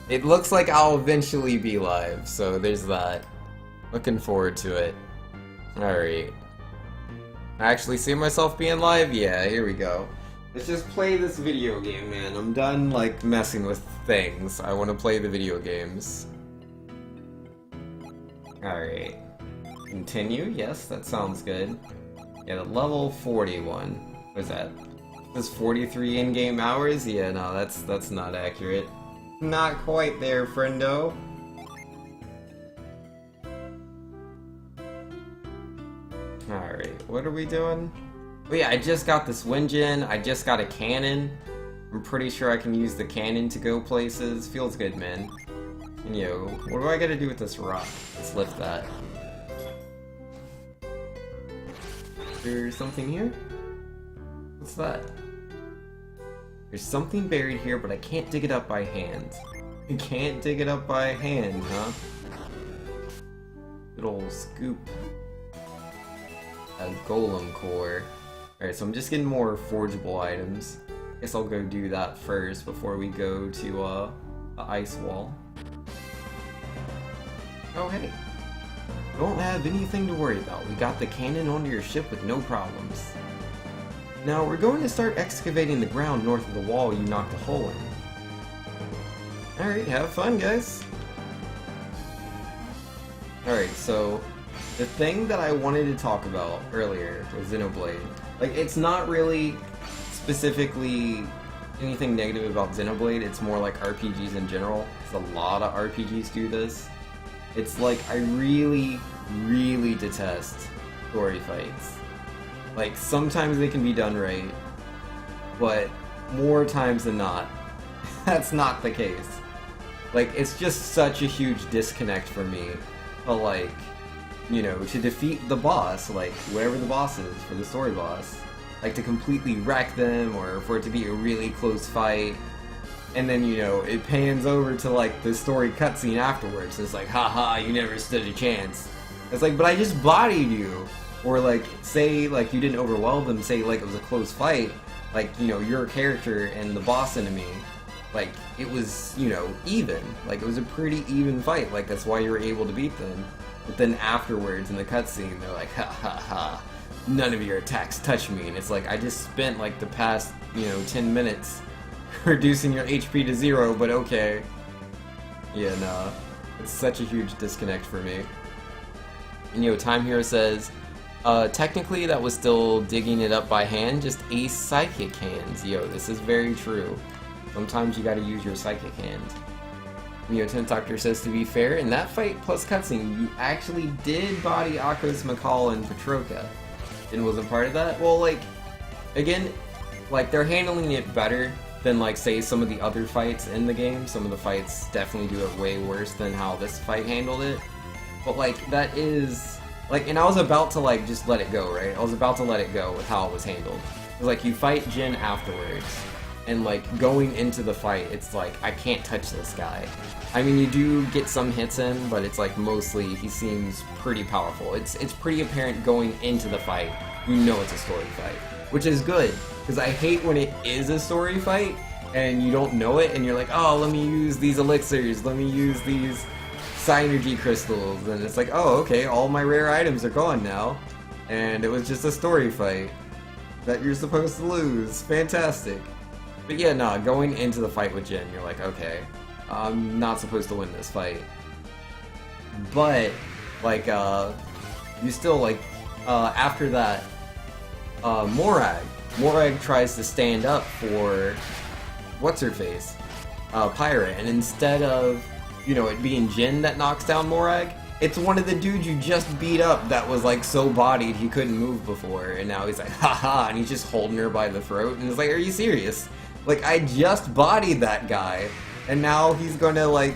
It looks like I'll eventually be live, so there's that. Looking forward to it. Alright. I actually see myself being live? Yeah, here we go. Let's just play this video game, man. I'm done, like, messing with things. I want to play the video games. Alright. Continue? Yes, that sounds good. Yeah, the level 41. What is that? This 43 in-game hours? Yeah, no, that's not accurate. Not quite there, friendo. Alright, what are we doing? Oh yeah, I just got this wind gen, I just got a cannon. I'm pretty sure I can use the cannon to go places. Feels good, man. And yo, what do I gotta do with this rock? Let's lift that. Is there something here? What's that? There's something buried here, but I can't dig it up by hand. I can't dig it up by hand, huh? Good old scoop. A golem core. Alright, so I'm just getting more forgeable items. Guess I'll go do that first before we go to the ice wall. Oh hey. Don't have anything to worry about. We got the cannon onto your ship with no problems. Now, we're going to start excavating the ground north of the wall you knocked a hole in. Alright, have fun, guys! Alright, so the thing that I wanted to talk about earlier was Xenoblade. Like, it's not really specifically anything negative about Xenoblade, it's more like RPGs in general. Because a lot of RPGs do this. It's like, I really, really detest story fights. Like, sometimes they can be done right, but more times than not, that's not the case. Like, it's just such a huge disconnect for me to, like, you know, to defeat the boss, like, whatever the boss is for the story boss. Like, to completely wreck them, or for it to be a really close fight, and then, you know, it pans over to, like, the story cutscene afterwards. It's like, haha, you never stood a chance. It's like, but I just bodied you! Or, like, say, like, you didn't overwhelm them, say, like, it was a close fight, like, you know, your character and the boss enemy, like, it was, you know, even. Like, it was a pretty even fight, like, that's why you were able to beat them. But then afterwards, in the cutscene, they're like, ha ha ha, none of your attacks touch me, and it's like, I just spent, like, the past, you know, 10 minutes reducing your HP to 0, but okay. Yeah, nah, it's such a huge disconnect for me. And, you know, Time Hero says, technically that was still digging it up by hand, just a psychic hand. Yo, this is very true. Sometimes you gotta use your psychic hand. Neo Tent Doctor says, to be fair, in that fight plus cutscene, you actually did body Akos, McCall, and Petroka. And wasn't part of that? Well, like, again, like, they're handling it better than, like, say, some of the other fights in the game. Some of the fights definitely do it way worse than how this fight handled it. But, like, that is... Like, and I was about to, like, just let it go, right? I was about to let it go with how it was handled. It was like, you fight Jin afterwards, and, like, going into the fight, it's like, I can't touch this guy. I mean, you do get some hits in, but it's, like, mostly, he seems pretty powerful. It's pretty apparent going into the fight, you know it's a story fight. Which is good, because I hate when it is a story fight, and you don't know it, and you're like, oh, let me use these elixirs, let me use these Synergy crystals, and it's like, oh, okay, all my rare items are gone now, and it was just a story fight that you're supposed to lose. Fantastic. But yeah, nah, going into the fight with Jin, you're like, okay, I'm not supposed to win this fight. But, like, you still, like, after that, Morag tries to stand up for, what's-her-face, Pirate, and instead of, you know, it being Jin that knocks down Morag, it's one of the dudes you just beat up that was, like, so bodied he couldn't move before, and now he's like, haha, and he's just holding her by the throat, and it's like, are you serious? Like, I just bodied that guy, and now he's gonna, like,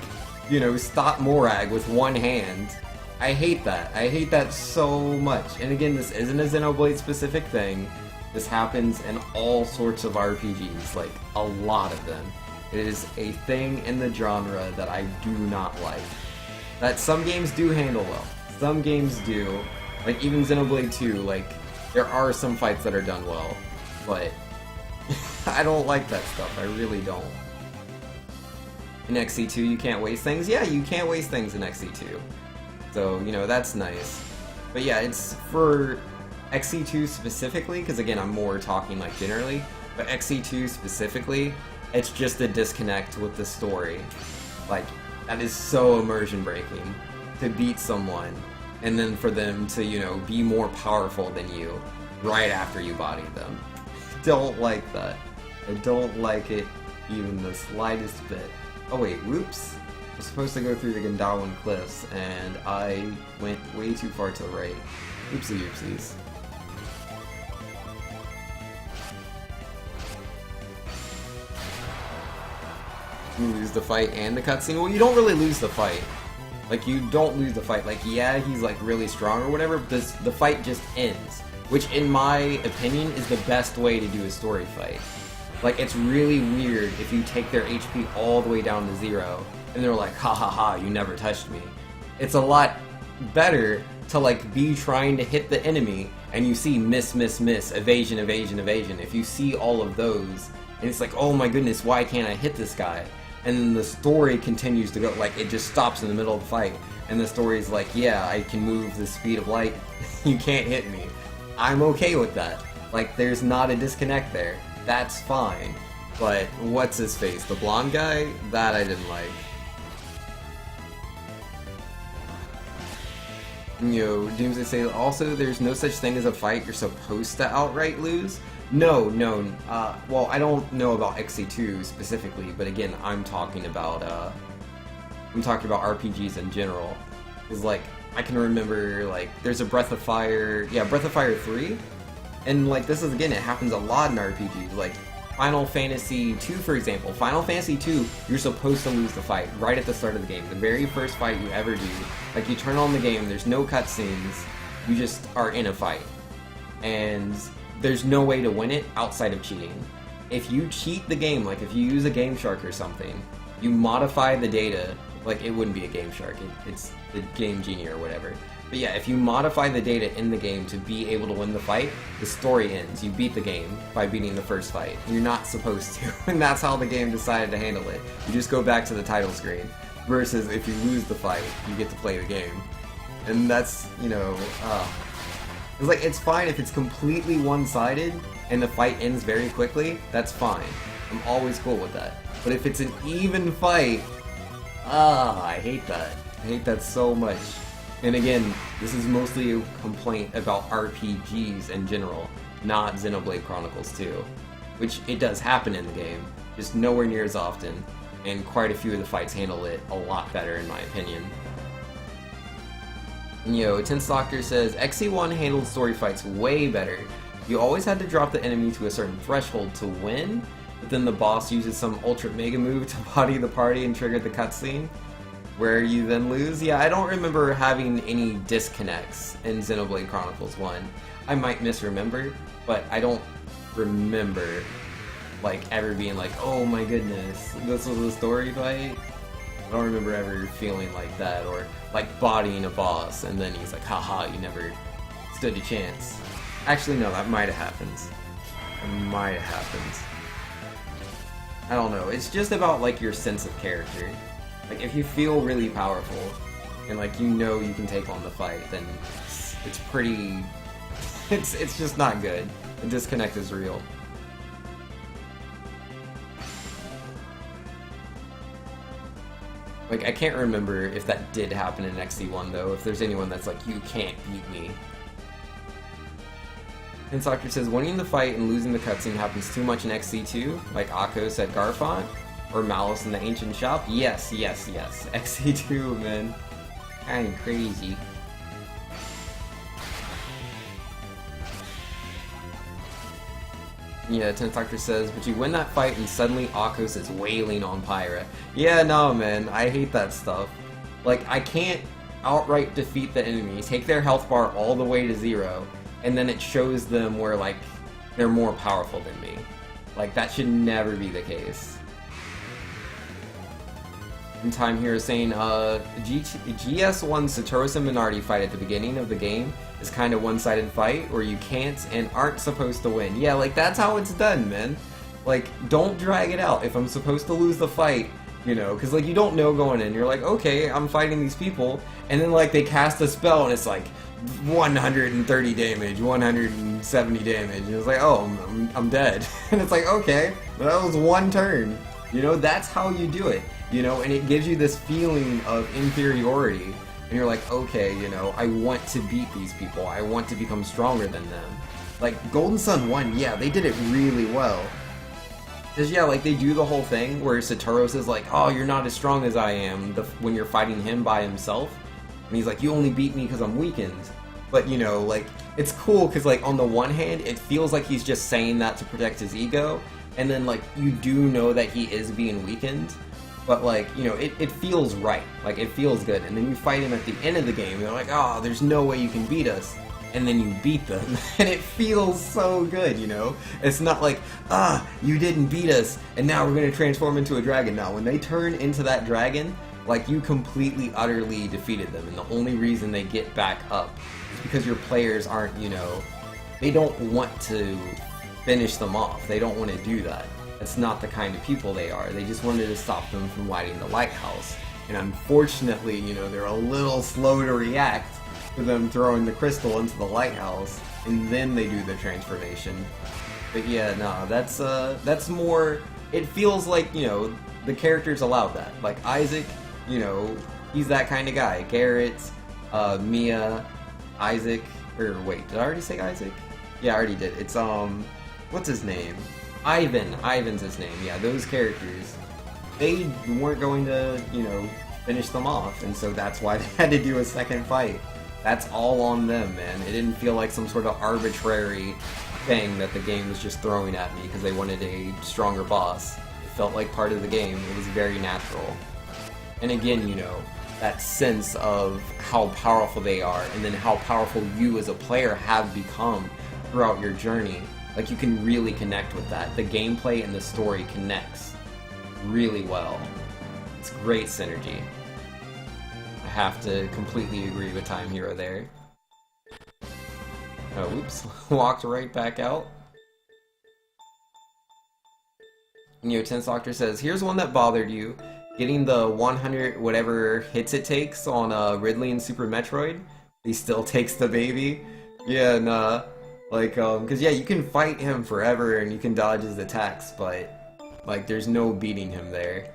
you know, stop Morag with one hand. I hate that. I hate that so much. And again, this isn't a Xenoblade specific thing. This happens in all sorts of RPGs, like, a lot of them. It is a thing in the genre that I do not like. That some games do handle well. Some games do. Like, even Xenoblade 2, like, there are some fights that are done well. But I don't like that stuff. I really don't. in XC2 you can't waste things. Yeah, you can't waste things in XC2. So, you know, that's nice. But yeah, it's for XC2 specifically, because again, I'm more talking like generally, but XC2 specifically, it's just a disconnect with the story. Like, that is so immersion breaking to beat someone and then for them to, you know, be more powerful than you right after you body them. Don't like that. I don't like it even the slightest bit. Oh wait, whoops. I'm supposed to go through the Gandalwan cliffs and I went way too far to the right. Oopsie oopsies. You lose the fight and the cutscene. Well, you don't really lose the fight. Like, you don't lose the fight. Like, yeah, he's like really strong or whatever, but the fight just ends. Which, in my opinion, is the best way to do a story fight. Like, it's really weird if you take their HP all the way down to 0, and they're like, ha ha ha, you never touched me. It's a lot better to, like, be trying to hit the enemy, and you see miss, miss, miss, evasion, evasion, evasion. If you see all of those, and it's like, oh my goodness, why can't I hit this guy? And then the story continues to go, like, it just stops in the middle of the fight, and the story's like, yeah, I can move the speed of light, you can't hit me. I'm okay with that. Like, there's not a disconnect there. That's fine. But what's his face? The blonde guy? That I didn't like. You know, Doomsday say also there's no such thing as a fight you're supposed to outright lose. No, well, I don't know about XC2 specifically, but again, I'm talking about RPGs in general. Is like, I can remember, like, there's a Breath of Fire, yeah, Breath of Fire 3, and, like, this is, again, it happens a lot in RPGs, like, Final Fantasy 2, for example. Final Fantasy 2, you're supposed to lose the fight right at the start of the game. The very first fight you ever do, like, you turn on the game, there's no cutscenes, you just are in a fight. And there's no way to win it outside of cheating. If you cheat the game, like, if you use a Game Shark or something, you modify the data, like, it wouldn't be a Game Shark, it's the Game Genie or whatever. But yeah, if you modify the data in the game to be able to win the fight, the story ends. You beat the game by beating the first fight. You're not supposed to, and that's how the game decided to handle it. You just go back to the title screen. Versus if you lose the fight, you get to play the game. And that's, you know, it's like, it's fine if it's completely one-sided and the fight ends very quickly, that's fine. I'm always cool with that. But if it's an even fight, I hate that. I hate that so much. And again, this is mostly a complaint about RPGs in general, not Xenoblade Chronicles 2. Which, it does happen in the game, just nowhere near as often, and quite a few of the fights handle it a lot better in my opinion. And, you know, Tense Doctor says, XC1 handled story fights way better. You always had to drop the enemy to a certain threshold to win, but then the boss uses some ultra mega move to body the party and trigger the cutscene, where you then lose. Yeah, I don't remember having any disconnects in Xenoblade Chronicles 1. I might misremember, but I don't remember, like, ever being like, oh my goodness, this was a story fight? I don't remember ever feeling like that, or like bodying a boss and then he's like, haha, you never stood a chance. Actually, no, that might have happened. It might have happened. I don't know, it's just about, like, your sense of character. Like, if you feel really powerful, and, like, you know you can take on the fight, then it's pretty... It's just not good. The disconnect is real. Like, I can't remember if that did happen in XC1, though, if there's anyone that's like, you can't beat me. And Doctor says, winning the fight and losing the cutscene happens too much in XC2, like Akos at Garfont, or Malice in the Ancient Shop? Yes, yes, yes. XC2, man. Kinda crazy. Yeah, Tenth Doctor says, but you win that fight and suddenly Akos is wailing on Pyra. Yeah, no, man, I hate that stuff. Like, I can't outright defeat the enemy, take their health bar all the way to 0, and then it shows them where, like, they're more powerful than me. Like, that should never be the case. And Time here is saying, GS1's Satoru's and Minardi fight at the beginning of the game is kind of one-sided fight where you can't and aren't supposed to win. Yeah, like, that's how it's done, man. Like, don't drag it out. If I'm supposed to lose the fight, You know, because like you don't know going in. You're like, okay, I'm fighting these people, and then like they cast a spell and it's like 130 damage, 170 damage, and it's like, oh, I'm dead. And it's like, okay, but that was one turn. You know, that's how you do it. You know, and it gives you this feeling of inferiority, and you're like, okay, you know, I want to beat these people. I want to become stronger than them. Like Golden Sun 1, yeah, they did it really well. Because, yeah, like, they do the whole thing where Satoros is like, oh, you're not as strong as I am when you're fighting him by himself. And he's like, you only beat me because I'm weakened. But, you know, like, it's cool because, like, on the one hand, it feels like he's just saying that to protect his ego. And then, like, you do know that he is being weakened. But, like, you know, it feels right. Like, it feels good. And then you fight him at the end of the game, and you're like, oh, there's no way you can beat us. And then you beat them, and it feels so good, you know? It's not like, you didn't beat us, and now we're gonna transform into a dragon. Now, when they turn into that dragon, like, you completely, utterly defeated them, and the only reason they get back up is because your players aren't, you know, they don't want to finish them off. They don't want to do that. That's not the kind of people they are. They just wanted to stop them from lighting the lighthouse. And unfortunately, you know, they're a little slow to react for them throwing the crystal into the lighthouse, and then they do the transformation. But yeah, no, that's more, it feels like, you know, the characters allowed that. Like Isaac, you know, he's that kind of guy. Garrett, Mia, Isaac, or wait, did I already say Isaac? Yeah, I already did. It's, what's his name? Ivan's his name. Yeah, those characters, they weren't going to, you know, finish them off, and so that's why they had to do a second fight. That's all on them, man. It didn't feel like some sort of arbitrary thing that the game was just throwing at me because they wanted a stronger boss. It felt like part of the game. It was very natural. And again, you know, that sense of how powerful they are, and then how powerful you as a player have become throughout your journey. Like, you can really connect with that. The gameplay and the story connects really well. It's great synergy. Have to completely agree with Time Hero there. Oh, oops. Walked right back out. Neo Tense Doctor says, here's one that bothered you. Getting the 100 whatever hits it takes on Ridley in Super Metroid. He still takes the baby. Yeah, nah. Like, cause yeah, you can fight him forever and you can dodge his attacks, but like, there's no beating him there.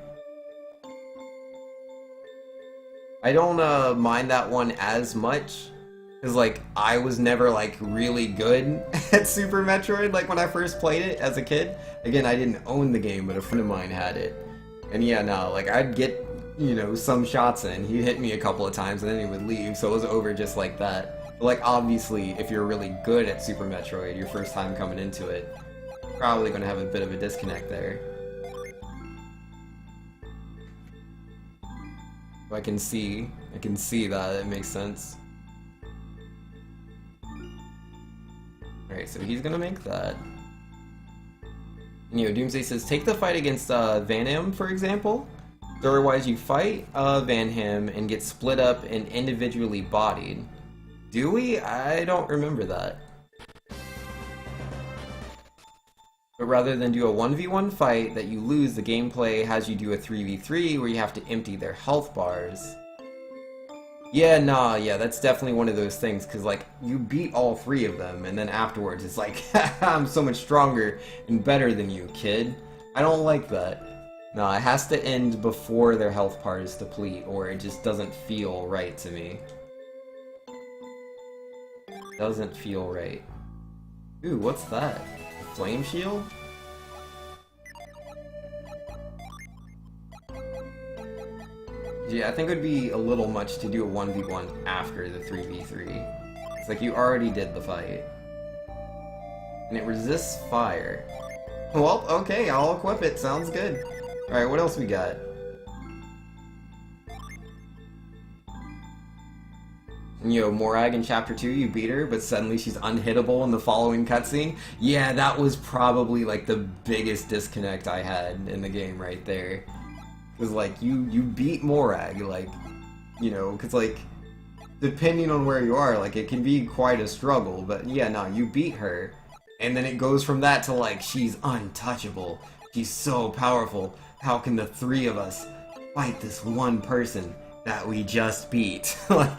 I don't mind that one as much, because like I was never like really good at Super Metroid like when I first played it as a kid. Again, I didn't own the game, but a friend of mine had it. And yeah, no, like I'd get, you know, some shots in, he'd hit me a couple of times and then he would leave, so it was over just like that. But like obviously, if you're really good at Super Metroid, your first time coming into it, probably gonna have a bit of a disconnect there. I can see that, it makes sense. Alright, so he's gonna make that. And, you know, Doomsday says, take the fight against Van Ham, for example. Otherwise you fight Van Ham and get split up and individually bodied. Do we? I don't remember that. But rather than do a 1v1 fight that you lose, the gameplay has you do a 3v3 where you have to empty their health bars. Yeah, nah, yeah, that's definitely one of those things, because, like, you beat all three of them, and then afterwards it's like, I'm so much stronger and better than you, kid. I don't like that. No, it has to end before their health bars deplete, or it just doesn't feel right to me. Doesn't feel right. Ooh, what's that? Flame shield? Yeah, I think it would be a little much to do a 1v1 after the 3v3. It's like you already did the fight. And it resists fire. Well, okay, I'll equip it. Sounds good. Alright, what else we got? You know, Morag in Chapter 2, you beat her, but suddenly she's unhittable in the following cutscene. Yeah, that was probably, like, the biggest disconnect I had in the game right there. Because, like, you beat Morag, like, you know, because, like, depending on where you are, like, it can be quite a struggle, but yeah, no, you beat her, and then it goes from that to, like, she's untouchable, she's so powerful, how can the three of us fight this one person that we just beat. Like,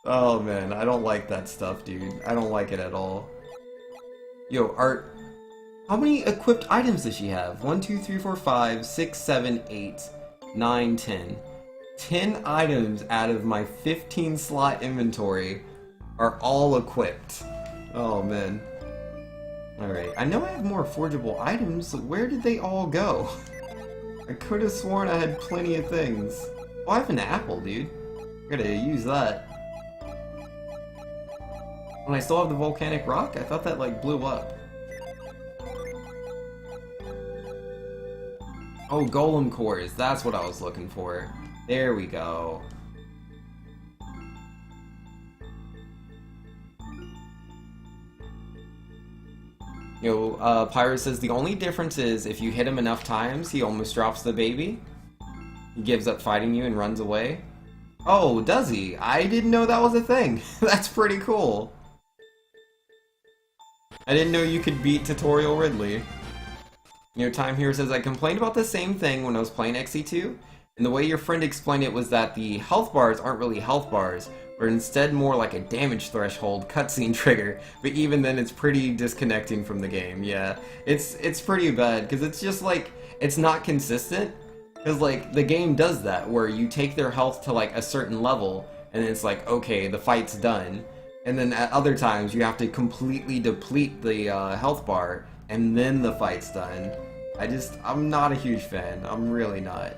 oh man, I don't like that stuff, dude. I don't like it at all. Yo, Art, how many equipped items does she have? 1, 2, 3, 4, 5, 6, 7, 8, 9, 10. 10 items out of my 15 slot inventory are all equipped. Oh man. Alright, I know I have more forgeable items, where did they all go? I could have sworn I had plenty of things. Oh, I have an apple, dude. I gotta use that. When I still have the volcanic rock, I thought that like blew up. Oh, golem cores, that's what I was looking for. There we go. Pyro says the only difference is if you hit him enough times, he almost drops the baby. He gives up fighting you and runs away. Oh, does he? I didn't know that was a thing. That's pretty cool. I didn't know you could beat Tutorial Ridley. Time Here says, I complained about the same thing when I was playing XE2, and the way your friend explained it was that the health bars aren't really health bars, but instead more like a damage threshold cutscene trigger, but even then it's pretty disconnecting from the game. Yeah, it's pretty bad, because it's just like, it's not consistent, because like, the game does that, where you take their health to like a certain level, and it's like, okay, the fight's done, and then at other times you have to completely deplete the health bar, and then the fight's done. I'm not a huge fan, I'm really not.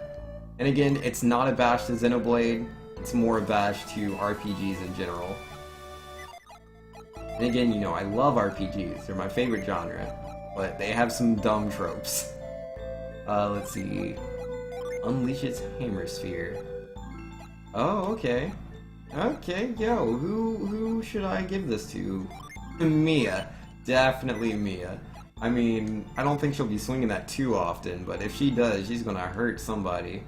And again, it's not a bash to Xenoblade, it's more a bash to RPGs in general. And again, I love RPGs, they're my favorite genre, but they have some dumb tropes. Let's see. Unleash its hammer sphere. Oh, okay. Okay, yo, who should I give this to? Mia. Definitely Mia. I mean, I don't think she'll be swinging that too often, but if she does, she's gonna hurt somebody.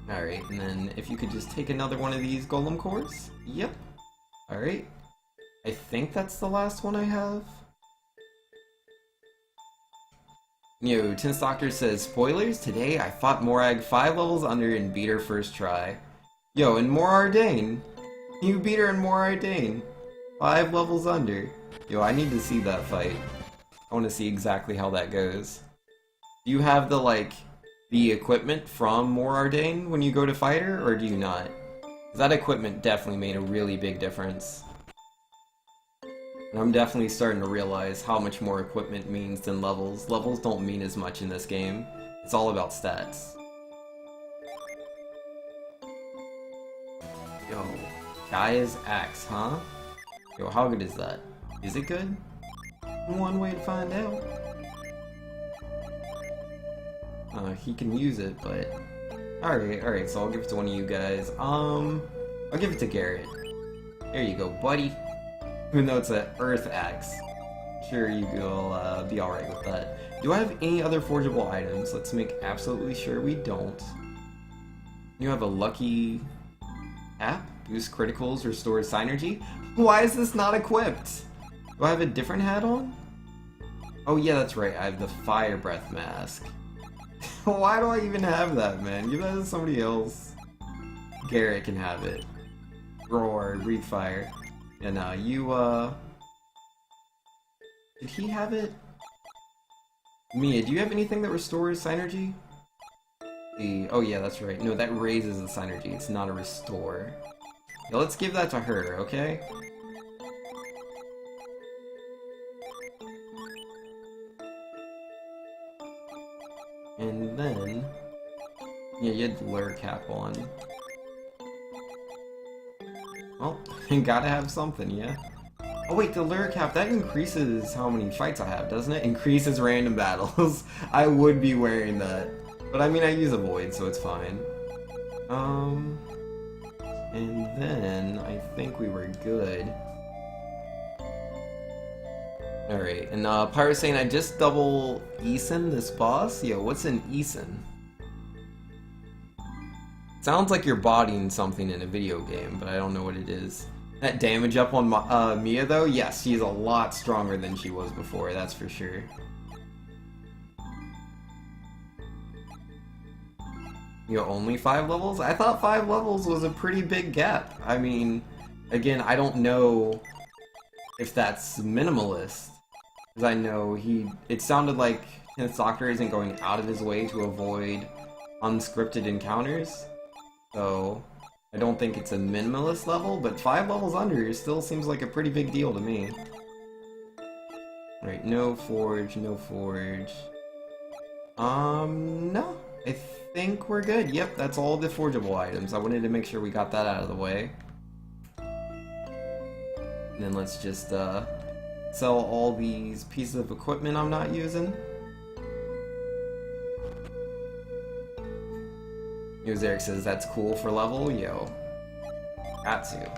Alright, and then if you could just take another one of these golem cores? Yep. Alright. I think that's the last one I have. Tin's Doctor says, spoilers, today I fought Morag 5 levels under and beat her first try. Yo, in Morardane! You beat her in Morardane! 5 levels under. Yo, I need to see that fight. I want to see exactly how that goes. Do you have the equipment from Morardane when you go to fight her, or do you not? 'Cause that equipment definitely made a really big difference. And I'm definitely starting to realize how much more equipment means than levels. Levels don't mean as much in this game. It's all about stats. Yo, Gaia's Axe, huh? Yo, how good is that? Is it good? One way to find out. He can use it, but... Alright, so I'll give it to one of you guys. I'll give it to Garrett. There you go, buddy. Even though it's an Earth Axe. Sure, you will be alright with that. Do I have any other forgeable items? Let's make absolutely sure we don't. You have a lucky app? Boost criticals, restores synergy? Why is this not equipped? Do I have a different hat on? Oh yeah, that's right, I have the fire breath mask. Why do I even have that, man? Give that to somebody else. Garrett can have it. Roar, breathe fire. Yeah, no, you, did he have it? Mia, do you have anything that restores synergy? Oh yeah, that's right. No, that raises the synergy. It's not a restore. Yeah, let's give that to her, okay? And then... yeah, you had the lure cap on. Well, gotta have something, yeah? Oh wait, the lure cap, that increases how many fights I have, doesn't it? Increases random battles. I would be wearing that. But I mean, I use a void, so it's fine. And then, I think we were good. Alright, and Pyro's saying I just double Eason this boss? Yo, what's an Eason? Sounds like you're bodying something in a video game, but I don't know what it is. That damage up on Mia though? Yes, she's a lot stronger than she was before, that's for sure. You know, only 5 levels? I thought 5 levels was a pretty big gap. I mean, again, I don't know if that's minimalist. Because I know it sounded like his Doctor isn't going out of his way to avoid unscripted encounters. So, I don't think it's a minimalist level, but 5 levels under still seems like a pretty big deal to me. Right, no forge, no forge. No. I think we're good. Yep, that's all the forgeable items. I wanted to make sure we got that out of the way. And then let's just, sell all these pieces of equipment I'm not using. Eric says that's cool for level. Yo. Got to.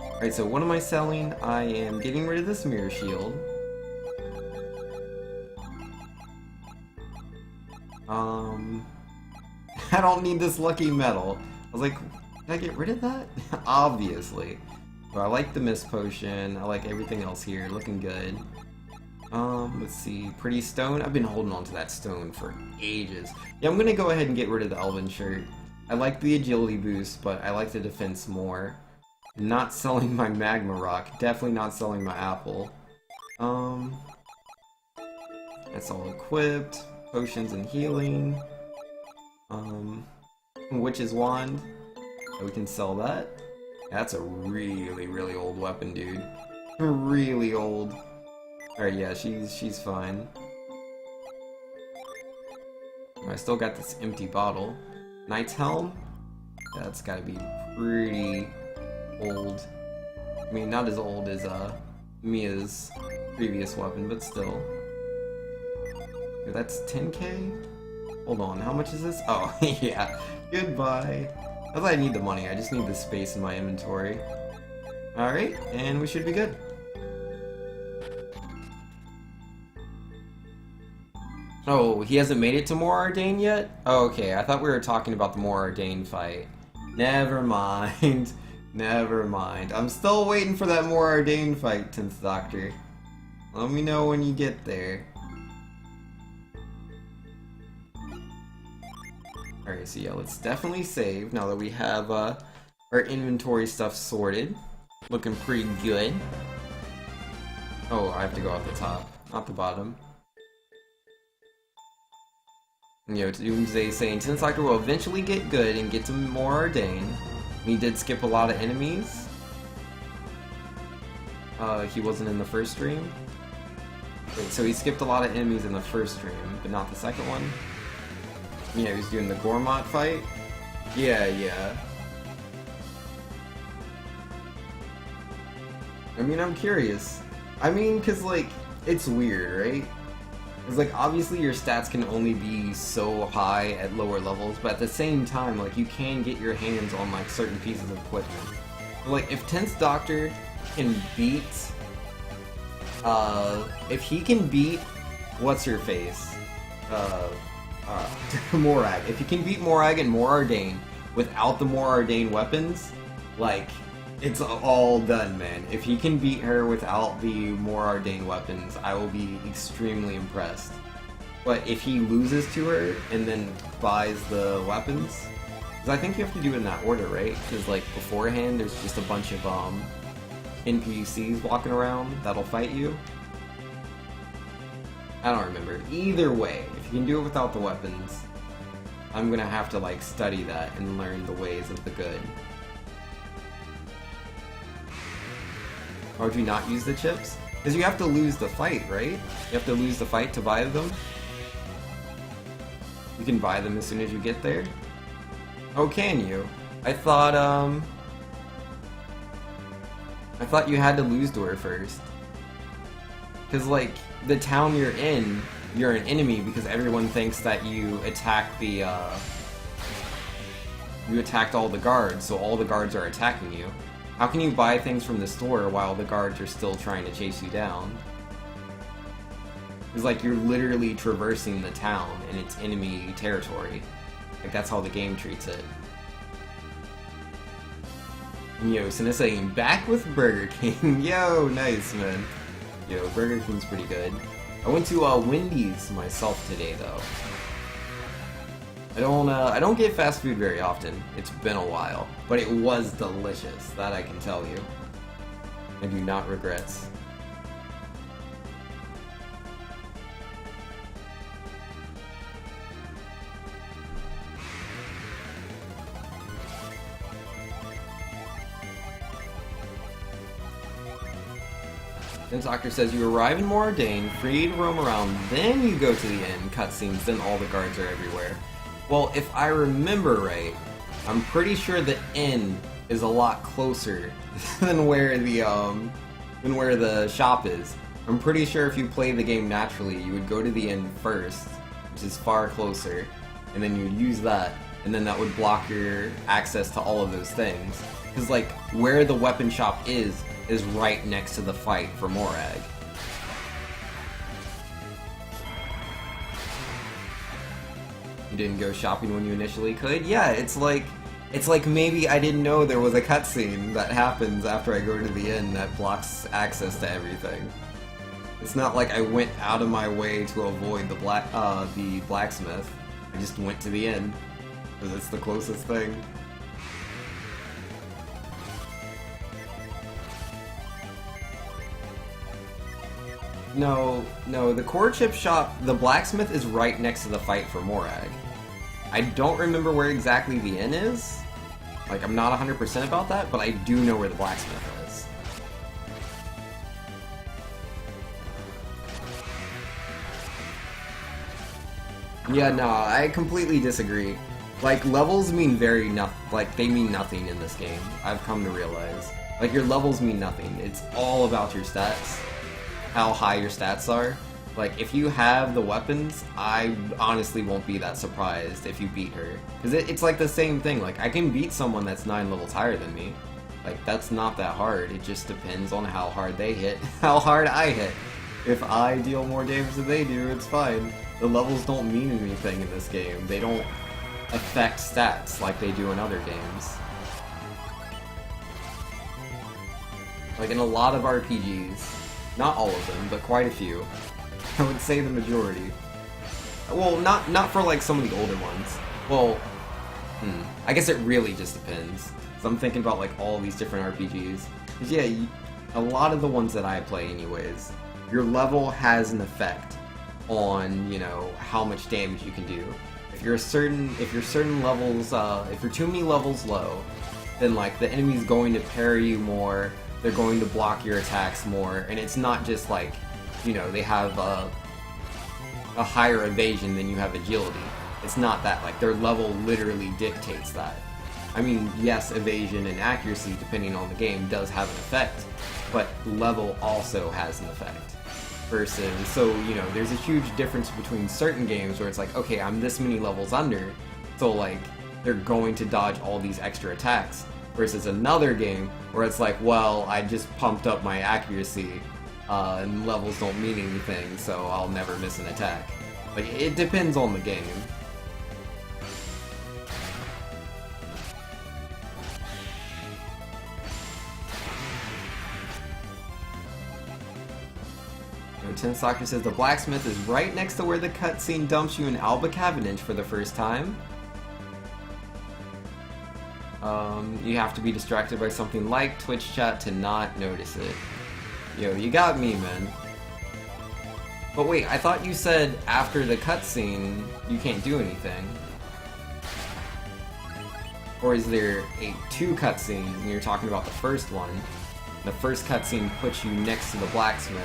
Alright, so what am I selling? I am getting rid of this mirror shield. I don't need this lucky metal. I was like, did I get rid of that? Obviously. But I like the mist potion. I like everything else here. Looking good. Let's see. Pretty stone. I've been holding on to that stone for ages. Yeah, I'm gonna go ahead and get rid of the elven shirt. I like the agility boost, but I like the defense more. Not selling my magma rock. Definitely not selling my apple. That's all equipped. Potions and healing. Witch's wand. We can sell that. That's a really, really old weapon, dude. Really old. Alright, yeah, she's fine. I still got this empty bottle. Knight's Helm? That's gotta be pretty old. I mean, not as old as Mia's previous weapon, but still. That's 10k? Hold on, how much is this? Oh, yeah. Goodbye. Not that I need the money, I just need the space in my inventory. Alright, and we should be good. Oh, he hasn't made it to More Ardain yet? Oh, okay, I thought we were talking about the More Ardain fight. Never mind. Never mind. I'm still waiting for that More Ardain fight, 10th Doctor. Let me know when you get there. Alright, so yeah, let's definitely save now that we have our inventory stuff sorted. Looking pretty good. Oh, I have to go at the top, not the bottom. You know, Doomsday saying 10th Doctor will eventually get good and get to More Ardain. He did skip a lot of enemies. He wasn't in the first stream. Wait, so he skipped a lot of enemies in the first stream, but not the second one? Yeah, he was doing the Gormott fight? Yeah. I mean, I'm curious. I mean, cause like, it's weird, right? Cause like, obviously your stats can only be so high at lower levels, but at the same time, like, you can get your hands on like certain pieces of equipment. Like, if 10th Doctor can beat, if he can beat, what's-her-face? Morag. If he can beat Morag and More Ardain without the More Ardain weapons, like, it's all done, man. If he can beat her without the More Ardain weapons, I will be extremely impressed. But if he loses to her and then buys the weapons, because I think you have to do it in that order, right? Because like beforehand, there's just a bunch of NPCs walking around that'll fight you. I don't remember. Either way, if you can do it without the weapons, I'm gonna have to like study that and learn the ways of the good. Or would you not use the chips? Because you have to lose the fight, right? You have to lose the fight to buy them? You can buy them as soon as you get there? Oh, can you? I thought you had to lose to her first. Because, like, the town you're in, you're an enemy because everyone thinks that you attacked the, you attacked all the guards, so all the guards are attacking you. How can you buy things from the store while the guards are still trying to chase you down? It's like you're literally traversing the town and it's enemy territory. Like, that's how the game treats it. Yo, Sina saying, back with Burger King. Yo, nice, man. Yo, Burger King's pretty good. I went to Wendy's myself today, though. I don't get fast food very often. It's been a while, but it was delicious. That I can tell you. I do not regrets. Then Doctor says you arrive in Moradane, free to roam around, then you go to the inn, cutscenes, then all the guards are everywhere. Well, if I remember right, I'm pretty sure the inn is a lot closer than where the shop is. I'm pretty sure if you play the game naturally, you would go to the inn first, which is far closer, and then you'd use that, and then that would block your access to all of those things. Because, like, where the weapon shop is right next to the fight for Morag. You didn't go shopping when you initially could? Yeah, it's like maybe I didn't know there was a cutscene that happens after I go to the inn that blocks access to everything. It's not like I went out of my way to avoid the blacksmith. I just went to the inn, because it's the closest thing. No, the core chip shop, the blacksmith is right next to the fight for Morag. I don't remember where exactly the inn is. Like, I'm not 100% about that, but I do know where the blacksmith is. Yeah, no, I completely disagree. Like, levels mean they mean nothing in this game. I've come to realize. Like, your levels mean nothing. It's all about your stats. How high your stats are. Like, if you have the weapons, I honestly won't be that surprised if you beat her. Because it's like the same thing, like, I can beat someone that's 9 levels higher than me. Like, that's not that hard, it just depends on how hard they hit, how hard I hit. If I deal more damage than they do, it's fine. The levels don't mean anything in this game. They don't affect stats like they do in other games. Like, in a lot of RPGs, not all of them, but quite a few. I would say the majority. Well, not for like some of the older ones. Well, I guess it really just depends. So I'm thinking about like all these different RPGs. 'Cause yeah, a lot of the ones that I play anyways, your level has an effect on, you know, how much damage you can do. If you're certain levels, if you're too many levels low, then like the enemy's going to parry you more. They're going to block your attacks more, and it's not just like, you know, they have a higher evasion than you have agility. It's not that, like, their level literally dictates that. I mean, yes, evasion and accuracy, depending on the game, does have an effect, but level also has an effect. Versus, so, you know, there's a huge difference between certain games where it's like, okay, I'm this many levels under, so, like, they're going to dodge all these extra attacks. Versus another game where it's like, well, I just pumped up my accuracy, and levels don't mean anything, so I'll never miss an attack. Like, it depends on the game. Lieutenant Soccer says the blacksmith is right next to where the cutscene dumps you in Alba Cavendish for the first time. You have to be distracted by something like Twitch chat to not notice it. Yo, you got me, man. But wait, I thought you said after the cutscene, you can't do anything. Or is there two cutscenes, and you're talking about the first one? The first cutscene puts you next to the blacksmith,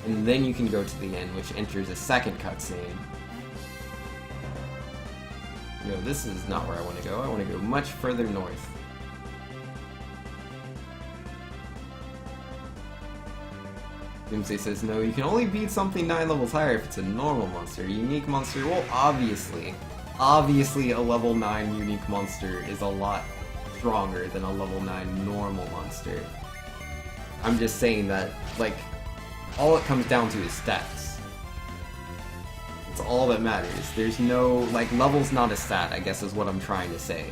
and then you can go to the end, which enters a second cutscene. Yo, this is not where I want to go. I want to go much further north. Doomsday says, no, you can only beat something 9 levels higher if it's a normal monster. A unique monster, well, obviously a level 9 unique monster is a lot stronger than a level 9 normal monster. I'm just saying that, like, all it comes down to is stats. It's all that matters. There's no, like, level's not a stat, I guess is what I'm trying to say.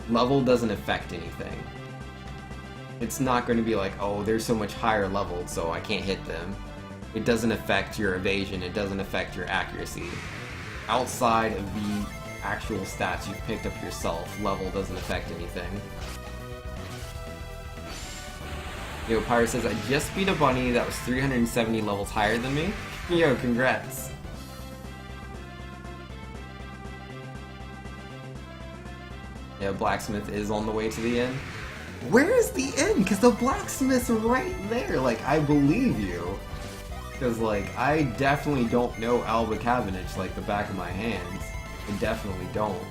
Level doesn't affect anything. It's not going to be like, oh, they're so much higher leveled, so I can't hit them. It doesn't affect your evasion, it doesn't affect your accuracy. Outside of the actual stats you've picked up yourself. Level doesn't affect anything. Yo, Pyro says, I just beat a bunny that was 370 levels higher than me. Yo, congrats. Yeah, blacksmith is on the way to the end. Where is the end? Because the blacksmith's right there. Like, I believe you. Because, like, I definitely don't know Alba Cavendish like the back of my hands. I definitely don't.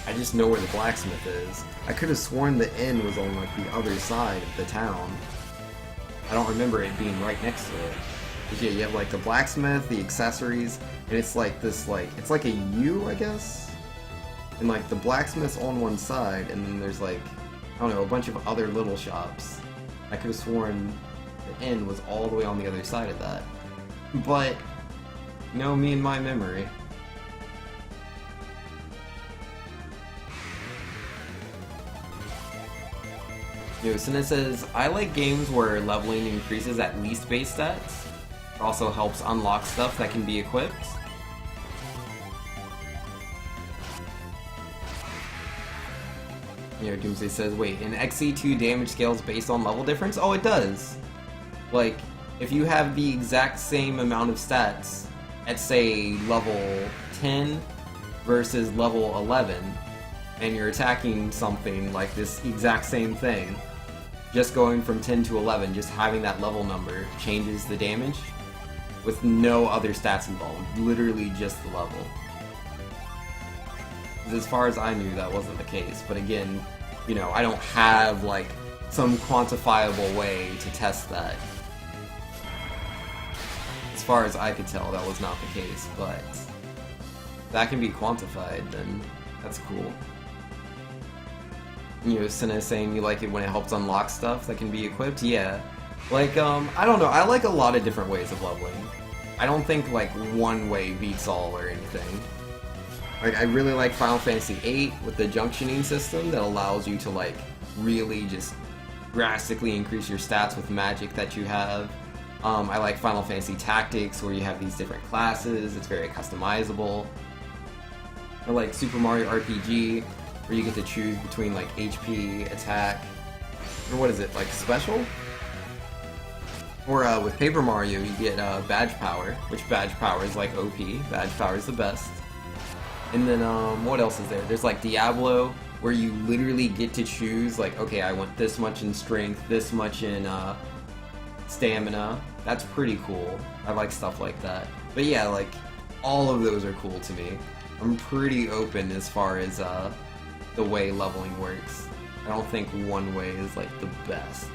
I just know where the blacksmith is. I could have sworn the inn was on, like, the other side of the town. I don't remember it being right next to it. But yeah, you have, like, the blacksmith, the accessories, and it's, like, this, like, it's like a U, I guess? And, like, the blacksmith's on one side, and then there's, like, I don't know, a bunch of other little shops. I could have sworn the inn was all the way on the other side of that. But, you know, me and my memory. Yosina says, I like games where leveling increases at least base stats. It also helps unlock stuff that can be equipped. You know, Doomsday says, wait, an XC2 damage scales based on level difference? Oh, it does! Like, if you have the exact same amount of stats at, say, level 10 versus level 11, and you're attacking something like this exact same thing, just going from 10 to 11, just having that level number changes the damage with no other stats involved, literally just the level. As far as I knew, that wasn't the case, but again, you know, I don't have, like, some quantifiable way to test that. As far as I could tell, that was not the case, but if that can be quantified, then that's cool. You know, Sina is saying you like it when it helps unlock stuff that can be equipped. Yeah. Like, I don't know, I like a lot of different ways of leveling. I don't think, like, one way beats all or anything. Like, I really like Final Fantasy VIII with the junctioning system that allows you to, like, really just drastically increase your stats with magic that you have. I like Final Fantasy Tactics, where you have these different classes, it's very customizable. I like Super Mario RPG, where you get to choose between, like, HP, attack, or what is it, like, special? Or with Paper Mario, you get badge power, which badge power is, like, OP. Badge power is the best. And then, what else is there? There's, like, Diablo, where you literally get to choose, like, okay, I want this much in strength, this much in stamina. That's pretty cool. I like stuff like that. But yeah, like, all of those are cool to me. I'm pretty open as far as the way leveling works. I don't think one way is, like, the best.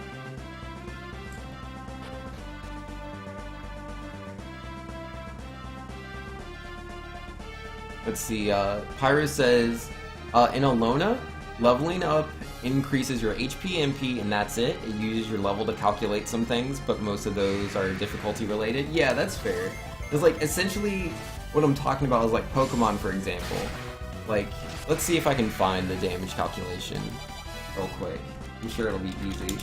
Let's see, Pyro says, in Alona, leveling up increases your HP, MP, and that's it. It uses your level to calculate some things, but most of those are difficulty related. Yeah, that's fair. Because, like, essentially, what I'm talking about is, like, Pokemon, for example. Like, let's see if I can find the damage calculation real quick. I'm sure it'll be easy.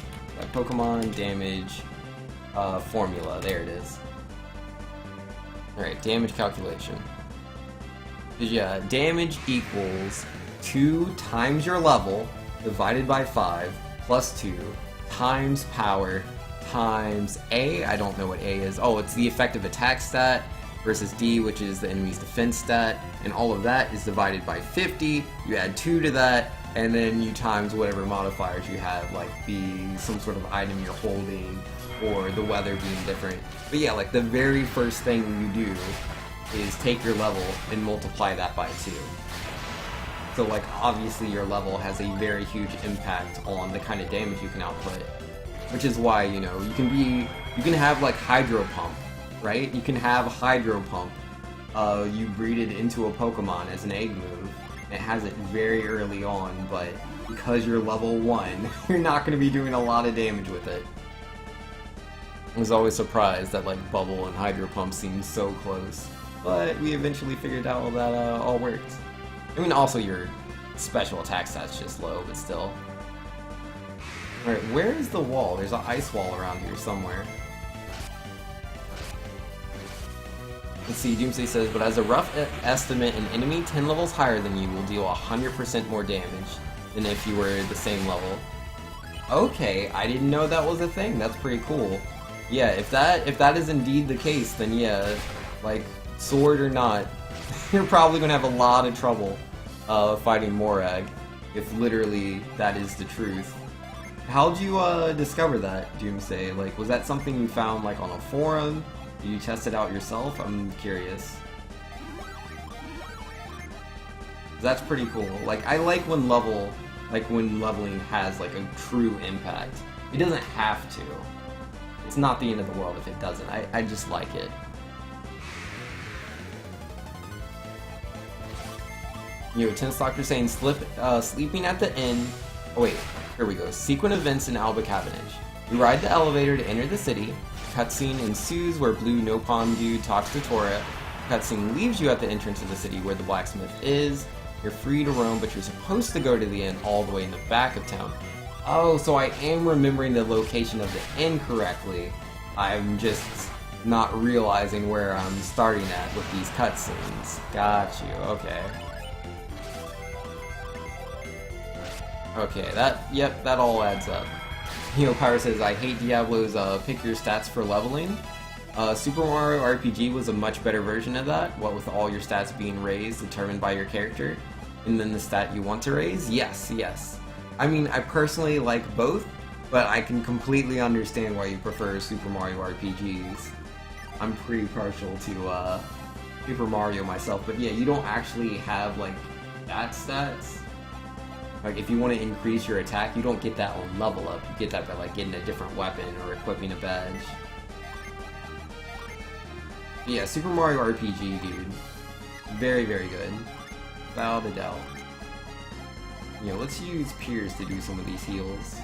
Pokemon damage formula, there it is. Alright, damage calculation. Yeah, damage equals 2 times your level divided by 5 plus 2 times power times A. I don't know what A is. Oh, it's the effective attack stat versus D, which is the enemy's defense stat, and all of that is divided by 50. You add 2 to that, and then you times whatever modifiers you have, like some sort of item you're holding, or the weather being different. But yeah, like, the very first thing you do is take your level and multiply that by 2. So, like, obviously your level has a very huge impact on the kind of damage you can output, which is why, you know, you can have, like, Hydro Pump, right? You can have Hydro Pump, you breed it into a Pokemon as an egg move, and it has it very early on, but because you're level 1, you're not going to be doing a lot of damage with it. I was always surprised that, like, Bubble and Hydro Pump seemed so close. But we eventually figured out that all worked. I mean, also your special attack stat's just low, but still. Alright, where is the wall? There's an ice wall around here somewhere. Let's see, Doomsday says, but as a rough estimate, an enemy 10 levels higher than you will deal 100% more damage than if you were the same level. Okay, I didn't know that was a thing. That's pretty cool. Yeah, if that is indeed the case, then yeah, like, sword or not, you're probably gonna have a lot of trouble fighting Morag, if literally that is the truth. How'd you discover that, Doomsday? Like, was that something you found like on a forum? Did you test it out yourself? I'm curious. That's pretty cool. Like, I like when leveling has like a true impact. It doesn't have to. It's not the end of the world if it doesn't. I just like it. Yo, Tense Doctor saying sleeping at the inn. Oh wait, here we go. Sequent events in Alba Cavendish. You ride the elevator to enter the city. Cutscene ensues where Blue Nopon Dude talks to Tora. Cutscene leaves you at the entrance of the city where the blacksmith is. You're free to roam, but you're supposed to go to the inn all the way in the back of town. Oh, so I am remembering the location of the inn correctly. I'm just not realizing where I'm starting at with these cutscenes. Got you, okay. Okay, that all adds up. Pyro says, I hate Diablo's pick your stats for leveling. Super Mario RPG was a much better version of that, what with all your stats being raised, determined by your character, and then the stat you want to raise? Yes, yes. I mean, I personally like both, but I can completely understand why you prefer Super Mario RPGs. I'm pretty partial to Super Mario myself, but yeah, you don't actually have like that stats. Like, if you want to increase your attack, you don't get that on level up. You get that by like getting a different weapon or equipping a badge. But yeah, Super Mario RPG, dude. Very, very good. Without a doubt. You know, let's use Piers to do some of these heals.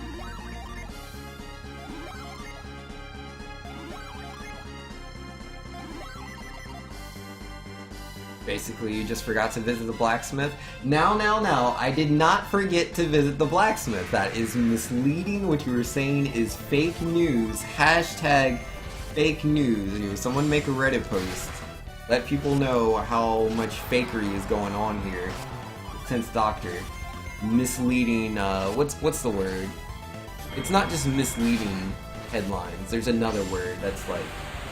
Basically, you just forgot to visit the blacksmith. Now, I did not forget to visit the blacksmith. That is misleading. What you were saying is fake news. Hashtag fake news. You know, someone make a Reddit post. Let people know how much fakery is going on here. Tense Doctor. Misleading, what's the word? It's not just misleading headlines. There's another word that's like,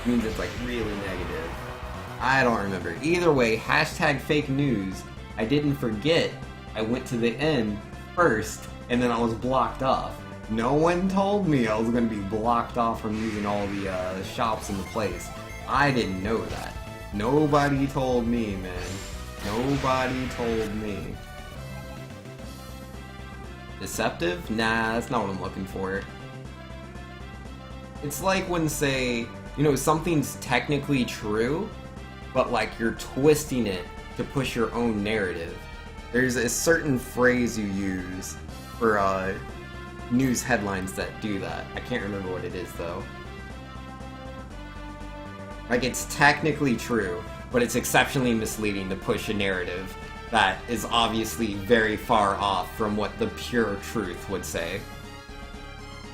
means it's like really negative. I don't remember. Either way, hashtag fake news. I didn't forget. I went to the end first, and then I was blocked off. No one told me I was going to be blocked off from using all the shops in the place. I didn't know that. Nobody told me, man. Nobody told me. Deceptive? Nah, that's not what I'm looking for. It's like when, say, you know, something's technically true, but like you're twisting it to push your own narrative. There's a certain phrase you use for news headlines that do that. I can't remember what it is though. Like, it's technically true, but it's exceptionally misleading to push a narrative that is obviously very far off from what the pure truth would say.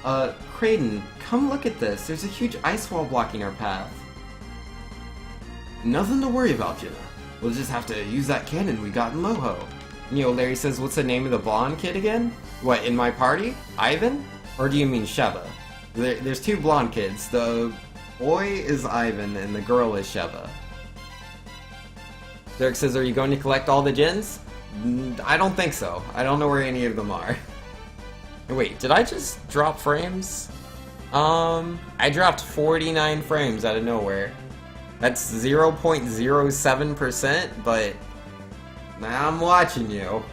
Kraden, come look at this. There's a huge ice wall blocking our path. Nothing to worry about, Jenna. We'll just have to use that cannon we got in Loho. You know, Larry says, what's the name of the blonde kid again? What, in my party? Ivan? Or do you mean Sheva? There's two blonde kids. The boy is Ivan and the girl is Sheva. Derek says, are you going to collect all the gens? I don't think so. I don't know where any of them are. Wait, did I just drop frames? I dropped 49 frames out of nowhere. That's 0.07%, but I'm watching you.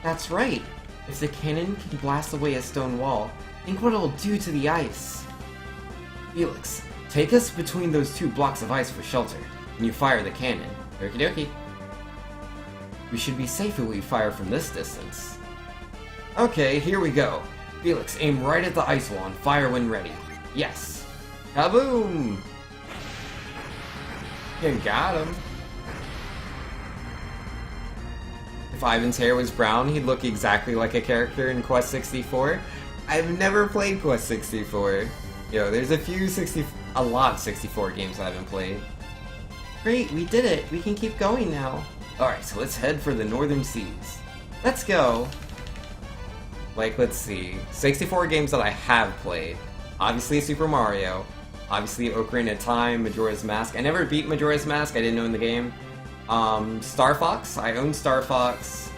That's right. If the cannon can blast away a stone wall, think what it'll do to the ice. Felix, take us between those two blocks of ice for shelter, and you fire the cannon. Okie dokie. We should be safe if we fire from this distance. Okay, here we go. Felix, aim right at the ice wall and fire when ready. Yes. Kaboom! You got him. If Ivan's hair was brown, he'd look exactly like a character in Quest 64. I've never played Quest 64. Yo, there's a lot of 64 games I haven't played. Great, we did it. We can keep going now. Alright, so let's head for the Northern Seas. Let's go. Like, let's see. 64 games that I have played. Obviously Super Mario. Obviously Ocarina of Time, Majora's Mask. I never beat Majora's Mask, I didn't know in the game. Star Fox. I own Star Fox.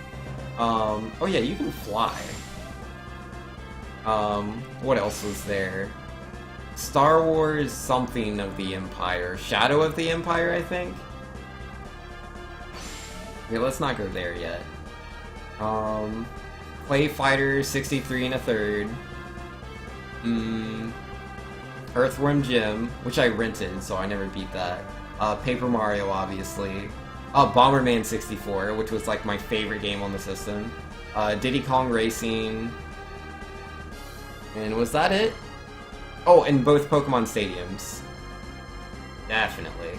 Oh yeah, you can fly. What else was there? Star Wars something of the Empire. Shadow of the Empire, I think? Okay, let's not go there yet. Play Fighter 63 and a third. Earthworm Jim, which I rented, so I never beat that. Paper Mario, obviously. Bomberman 64, which was like my favorite game on the system. Diddy Kong Racing. And was that it? Oh, and both Pokemon Stadiums. Definitely.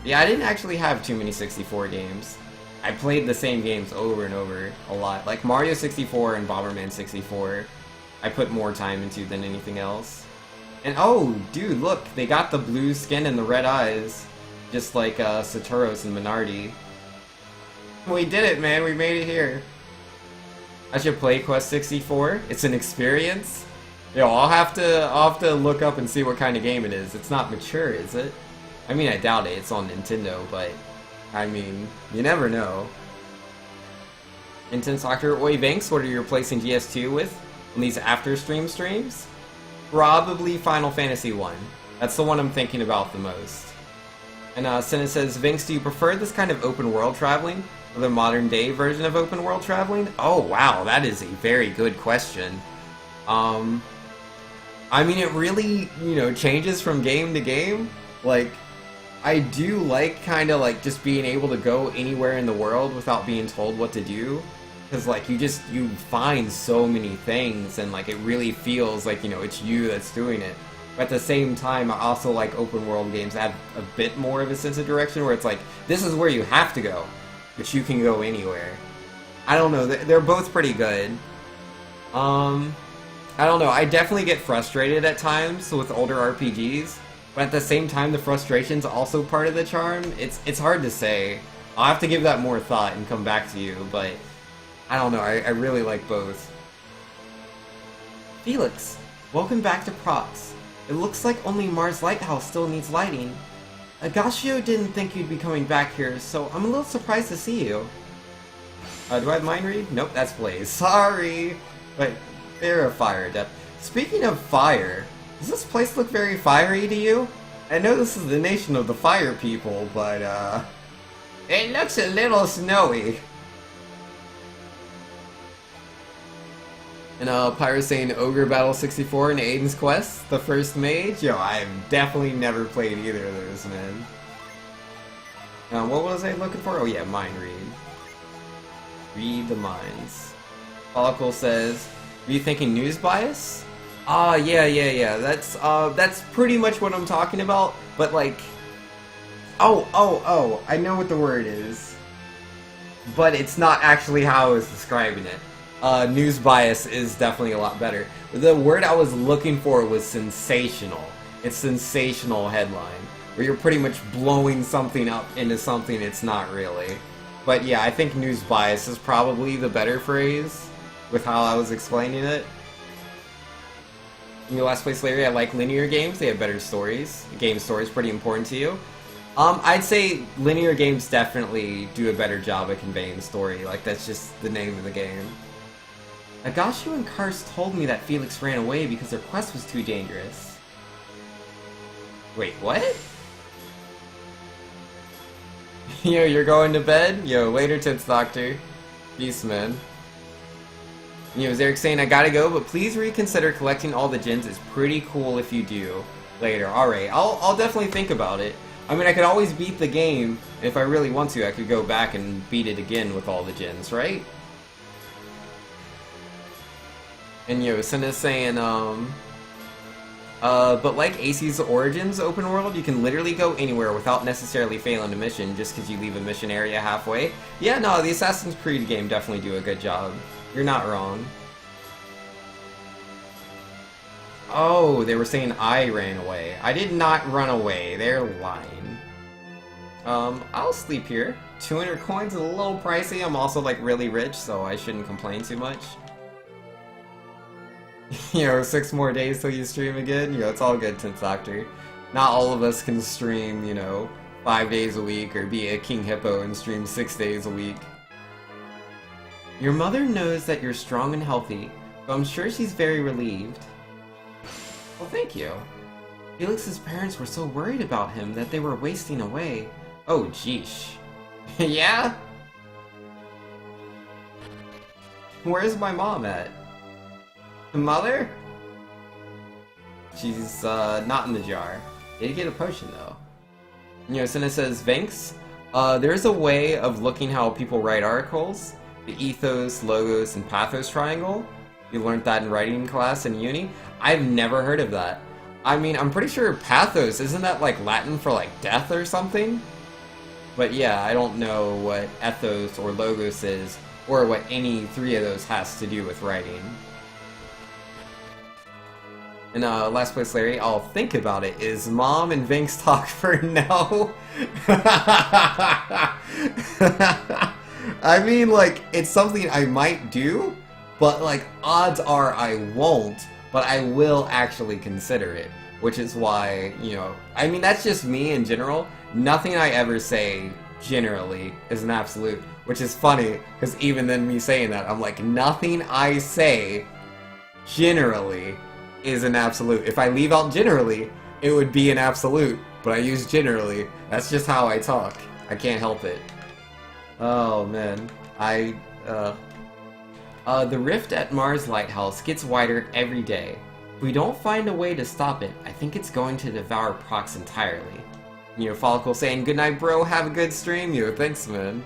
Yeah, I didn't actually have too many 64 games. I played the same games over and over a lot. Like Mario 64 and Bomberman 64, I put more time into than anything else. And oh, dude, look, they got the blue skin and the red eyes. Just like Saturos and Minardi. We did it, man, we made it here. I should play Quest 64. It's an experience. Yo, I'll have to look up and see what kind of game it is. It's not mature, is it? I mean, I doubt it. It's on Nintendo, but I mean, you never know. Intense Doctor, Oi Banks, what are you replacing GS2 with on these after streams? Probably Final Fantasy 1. That's the one I'm thinking about the most. And Senna says, Vinks, do you prefer this kind of open world traveling or the modern day version of open world traveling? Oh wow, that is a very good question. I mean, it really, you know, changes from game to game. Like, I do like kind of like just being able to go anywhere in the world without being told what to do. Because like you find so many things and like it really feels like, you know, it's you that's doing it. But at the same time, I also like open world games that have a bit more of a sense of direction where it's like, this is where you have to go, but you can go anywhere. I don't know, they're both pretty good. I don't know, I definitely get frustrated at times with older RPGs, but at the same time the frustration's also part of the charm. It's hard to say. I'll have to give that more thought and come back to you, but I don't know, I really like both. Felix, welcome back to Prox. It looks like only Mars Lighthouse still needs lighting. Agashio didn't think you'd be coming back here, so I'm a little surprised to see you. Do I have mind read? Nope, that's Blaze. Sorry! But they're a fire adept. Speaking of fire, does this place look very fiery to you? I know this is the nation of the fire people, but it looks a little snowy. And Pyro's saying Ogre Battle 64 and Aiden's Quest, the first mage? Yo, I've definitely never played either of those, man. What was I looking for? Oh yeah, mind read. Read the minds. Follicle says, are you thinking news bias? Yeah. That's pretty much what I'm talking about, but like... Oh, I know what the word is. But it's not actually how I was describing it. News bias is definitely a lot better. The word I was looking for was sensational. It's sensational headline, where you're pretty much blowing something up into something it's not really. But yeah, I think news bias is probably the better phrase, with how I was explaining it. In your last place, Larry, I like linear games. They have better stories. Game story is pretty important to you. I'd say linear games definitely do a better job at conveying the story. Like, that's just the name of the game. Agashio and Kars told me that Felix ran away because their quest was too dangerous. Wait, what? Yo, you're going to bed? Yo, later tits, Doctor. Peace, man. You know, Zarek saying, I gotta go, but please reconsider collecting all the gens. It's pretty cool if you do. Later. Alright, I'll definitely think about it. I mean, I could always beat the game. If I really want to, I could go back and beat it again with all the gens, right? And Yosin saying, but like AC's Origins open world, you can literally go anywhere without necessarily failing a mission just because you leave a mission area halfway. Yeah, no, the Assassin's Creed game definitely do a good job. You're not wrong. Oh, they were saying I ran away. I did not run away. They're lying. I'll sleep here. 200 coins is a little pricey. I'm also, like, really rich, so I shouldn't complain too much. 6 more days till you stream again. It's all good, 10th Doctor. Not all of us can stream, 5 days a week, or be a King Hippo and stream 6 days a week. Your mother knows that you're strong and healthy, so I'm sure she's very relieved. Well, thank you. Felix's parents were so worried about him that they were wasting away. Oh, jeesh. Yeah? Where's my mom at? The mother? She's, not in the jar. Did get a potion, though. Senna says, Vinks, there's a way of looking how people write articles. The ethos, logos, and pathos triangle. You learned that in writing class in uni. I've never heard of that. I mean, I'm pretty sure pathos, isn't that like Latin for like death or something? But yeah, I don't know what ethos or logos is, or what any 3 of those has to do with writing. And last place, Larry, I'll think about it. Is Mom and Vinks talk for no? I mean, like, it's something I might do, but, like, odds are I won't, but I will actually consider it. Which is why, I mean, that's just me in general. Nothing I ever say, generally, is an absolute. Which is funny, because even then me saying that, I'm like, nothing I say, generally, is an absolute. If I leave out generally, it would be an absolute. But I use generally. That's just how I talk. I can't help it. Oh, man. The rift at Mars Lighthouse gets wider every day. If we don't find a way to stop it, I think it's going to devour Prox entirely. Follicle saying, good night, bro, have a good stream. Thanks, man.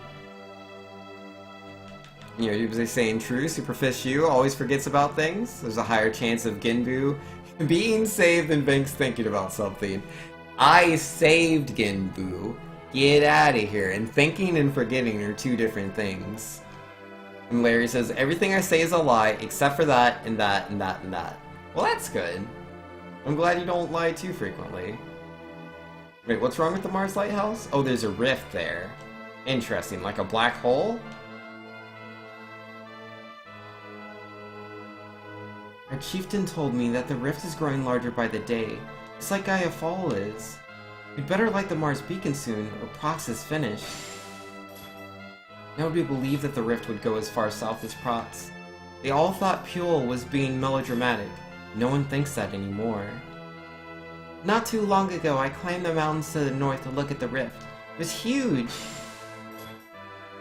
You're saying, true, SuperTwoU always forgets about things. There's a higher chance of Genbu being saved than Vinks thinking about something. I saved Genbu. Get out of here. And thinking and forgetting are 2 different things. And Larry says, everything I say is a lie, except for that, and that, and that, and that. Well, that's good. I'm glad you don't lie too frequently. Wait, what's wrong with the Mars Lighthouse? Oh, there's a rift there. Interesting, like a black hole? Our chieftain told me that the rift is growing larger by the day, just like Gaia Fall is. We'd better light the Mars beacon soon, or Prox is finished. Nobody believed that the rift would go as far south as Prox. They all thought Puel was being melodramatic. No one thinks that anymore. Not too long ago, I climbed the mountains to the north to look at the rift. It was huge!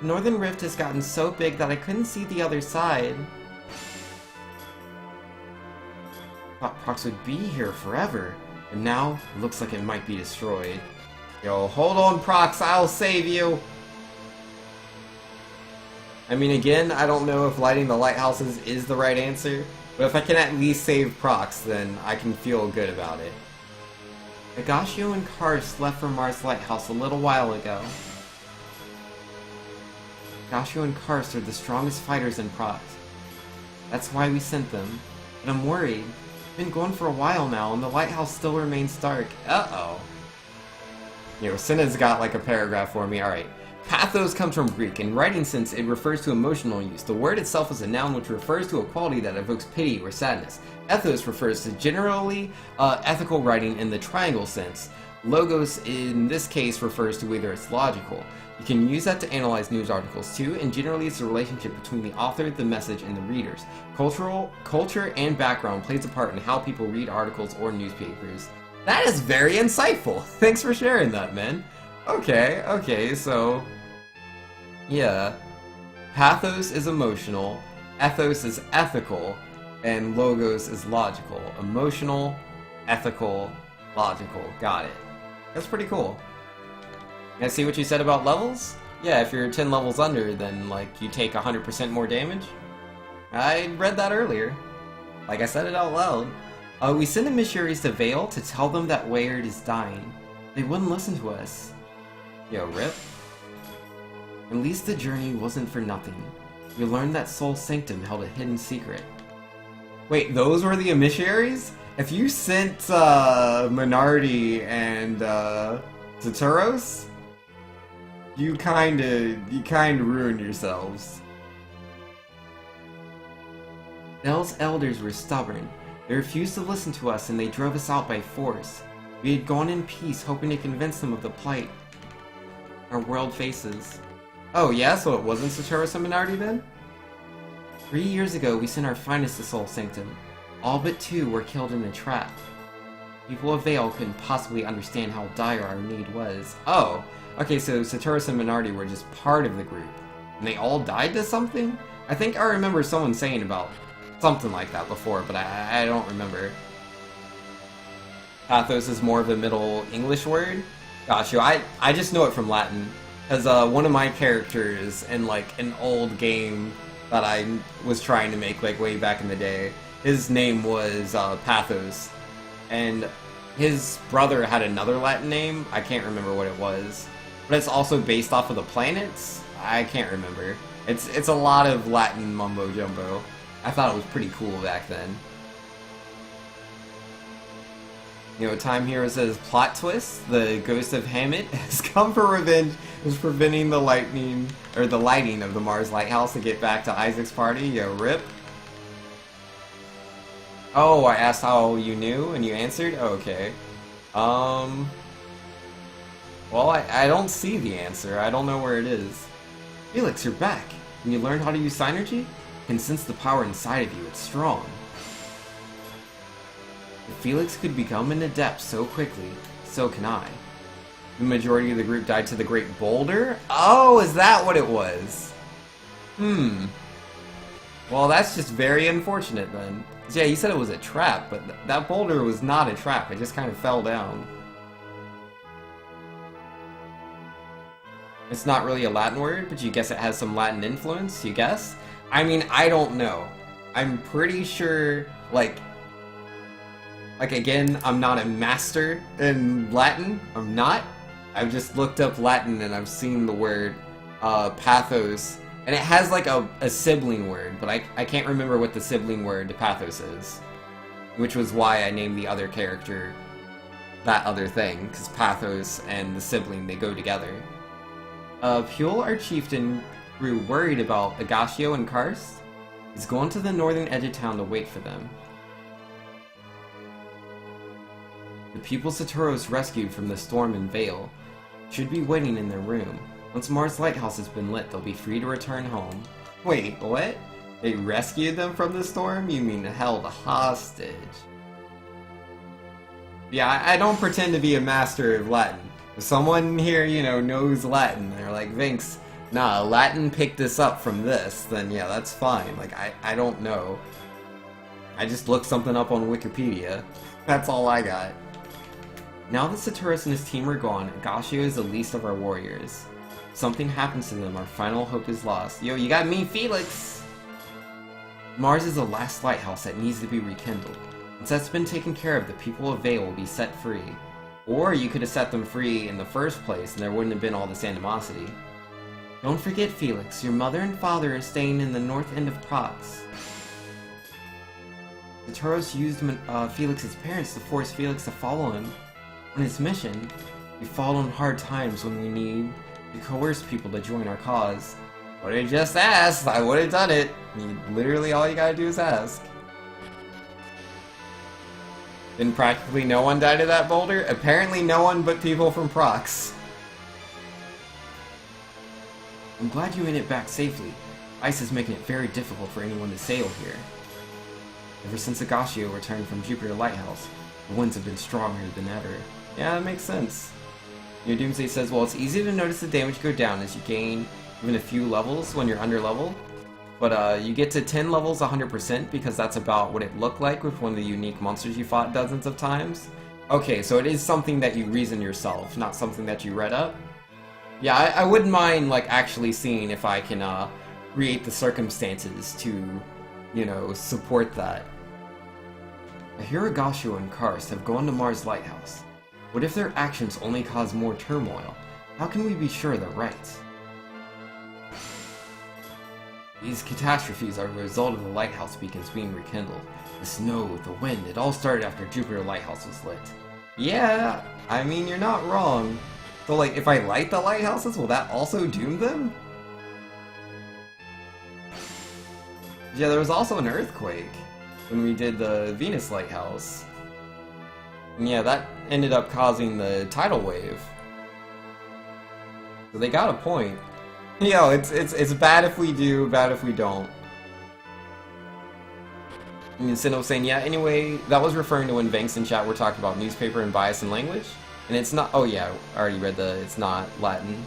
The northern rift has gotten so big that I couldn't see the other side. Thought Prox would be here forever, and now it looks like it might be destroyed. Yo, hold on, Prox, I'll save you! I mean, again, I don't know if lighting the lighthouses is the right answer, but if I can at least save Prox, then I can feel good about it. Nagashio and Karst left for Mars Lighthouse a little while ago. Nagashio and Karst are the strongest fighters in Prox. That's why we sent them. But I'm worried. Been gone for a while now, and the lighthouse still remains dark. Uh-oh. Senna's got like a paragraph for me. Alright. Pathos comes from Greek. In writing sense, it refers to emotional use. The word itself is a noun which refers to a quality that evokes pity or sadness. Ethos refers to generally ethical writing in the triangle sense. Logos, in this case, refers to whether it's logical. You can use that to analyze news articles too, and generally it's the relationship between the author, the message, and the readers. Culture and background plays a part in how people read articles or newspapers. That is very insightful! Thanks for sharing that, man. Okay, so... yeah. Pathos is emotional, ethos is ethical, and logos is logical. Emotional, ethical, logical. Got it. That's pretty cool. And see what you said about levels? Yeah, if you're 10 levels under, then, like, you take 100% more damage? I read that earlier. Like, I said it out loud. We sent the missionaries to Vale to tell them that Wayrd is dying. They wouldn't listen to us. Yo, rip. At least the journey wasn't for nothing. We learned that Soul Sanctum held a hidden secret. Wait, those were the emissaries? If you sent, Minardi and, Taturos? You kinda ruined yourselves. Dell's elders were stubborn. They refused to listen to us and they drove us out by force. We had gone in peace, hoping to convince them of the plight our world faces. Oh yeah, so it wasn't Satoru Seminardi then? 3 years ago, we sent our finest to Soul Sanctum. All but 2 were killed in a trap. People of Vale couldn't possibly understand how dire our need was. Oh, okay, so Satoru and Minardi were just part of the group. And they all died to something? I think I remember someone saying about something like that before, but I don't remember. Pathos is more of a Middle English word? Gosh, I just know it from Latin. Because one of my characters in like an old game that I was trying to make like way back in the day, his name was Pathos. And his brother had another Latin name, I can't remember what it was. But it's also based off of the planets? I can't remember. It's a lot of Latin mumbo jumbo. I thought it was pretty cool back then. You know, Time Hero says, plot twist, the ghost of Hammett has come for revenge, is preventing the lighting of the Mars Lighthouse to get back to Isaac's party. Yo, rip. Oh, I asked how you knew, and you answered? Oh, okay. Well, I don't see the answer. I don't know where it is. Felix, you're back. Can you learn how to use Synergy? You can sense the power inside of you. It's strong. If Felix could become an adept so quickly, so can I. The majority of the group died to the Great Boulder? Oh, is that what it was? Well, that's just very unfortunate then. Yeah, you said it was a trap, but that boulder was not a trap. It just kind of fell down. It's not really a Latin word, but you guess it has some Latin influence, you guess? I mean, I don't know. I'm pretty sure, like again, I'm not a master in Latin. I'm not. I've just looked up Latin and I've seen the word pathos, and it has like a sibling word, but I can't remember what the sibling word to pathos is, which was why I named the other character that other thing, because pathos and the sibling, they go together. Pule, our chieftain, grew worried about Agashio and Karst. He's going to the northern edge of town to wait for them. The people Satoru's rescued from the storm in Vale should be waiting in their room. Once Mars Lighthouse has been lit, they'll be free to return home. Wait, what? They rescued them from the storm? You mean held hostage? Yeah, I don't pretend to be a master of Latin. If someone here, you know, knows Latin, they're like, Vinks, nah, Latin picked this up from this, then yeah, that's fine. Like, I don't know. I just looked something up on Wikipedia. That's all I got. Now that Satoru and his team are gone, Agashio is the least of our warriors. If something happens to them, our final hope is lost. Yo, you got me, Felix! Mars is the last lighthouse that needs to be rekindled. Once that's been taken care of, the people of Vale will be set free. Or you could have set them free in the first place and there wouldn't have been all this animosity. Don't forget, Felix, your mother and father are staying in the north end of Prox. Satoru's used Felix's parents to force Felix to follow him on his mission. We fall on hard times when we need to coerce people to join our cause. But I just asked, I would have done it. Literally all you gotta do is ask. Then practically no one died of that boulder? Apparently no one but people from Prox. I'm glad you made it back safely. Ice is making it very difficult for anyone to sail here. Ever since Agashio returned from Jupiter Lighthouse, the winds have been stronger than ever. Yeah, that makes sense. Your Doomsday says, well, it's easy to notice the damage go down as you gain even a few levels when you're under level. But you get to 10 levels 100% because that's about what it looked like with one of the unique monsters you fought dozens of times. Okay, so it is something that you reason yourself, not something that you read up. Yeah, I wouldn't mind like actually seeing if I can create the circumstances to, you know, support that. I hear Agashio and Karst have gone to Mars Lighthouse. What if their actions only cause more turmoil? How can we be sure they're right? These catastrophes are a result of the lighthouse beacons being rekindled. The snow, the wind, it all started after Jupiter Lighthouse was lit. Yeah, I mean, you're not wrong. So, like, if I light the lighthouses, will that also doom them? Yeah, there was also an earthquake when we did the Venus lighthouse. And yeah, that ended up causing the tidal wave. So they got a point. Yo, it's bad if we do, bad if we don't. And Sinnoh saying, yeah, anyway, that was referring to when Banks and chat were talking about newspaper and bias in language. And it's not, oh yeah, I already read it's not Latin.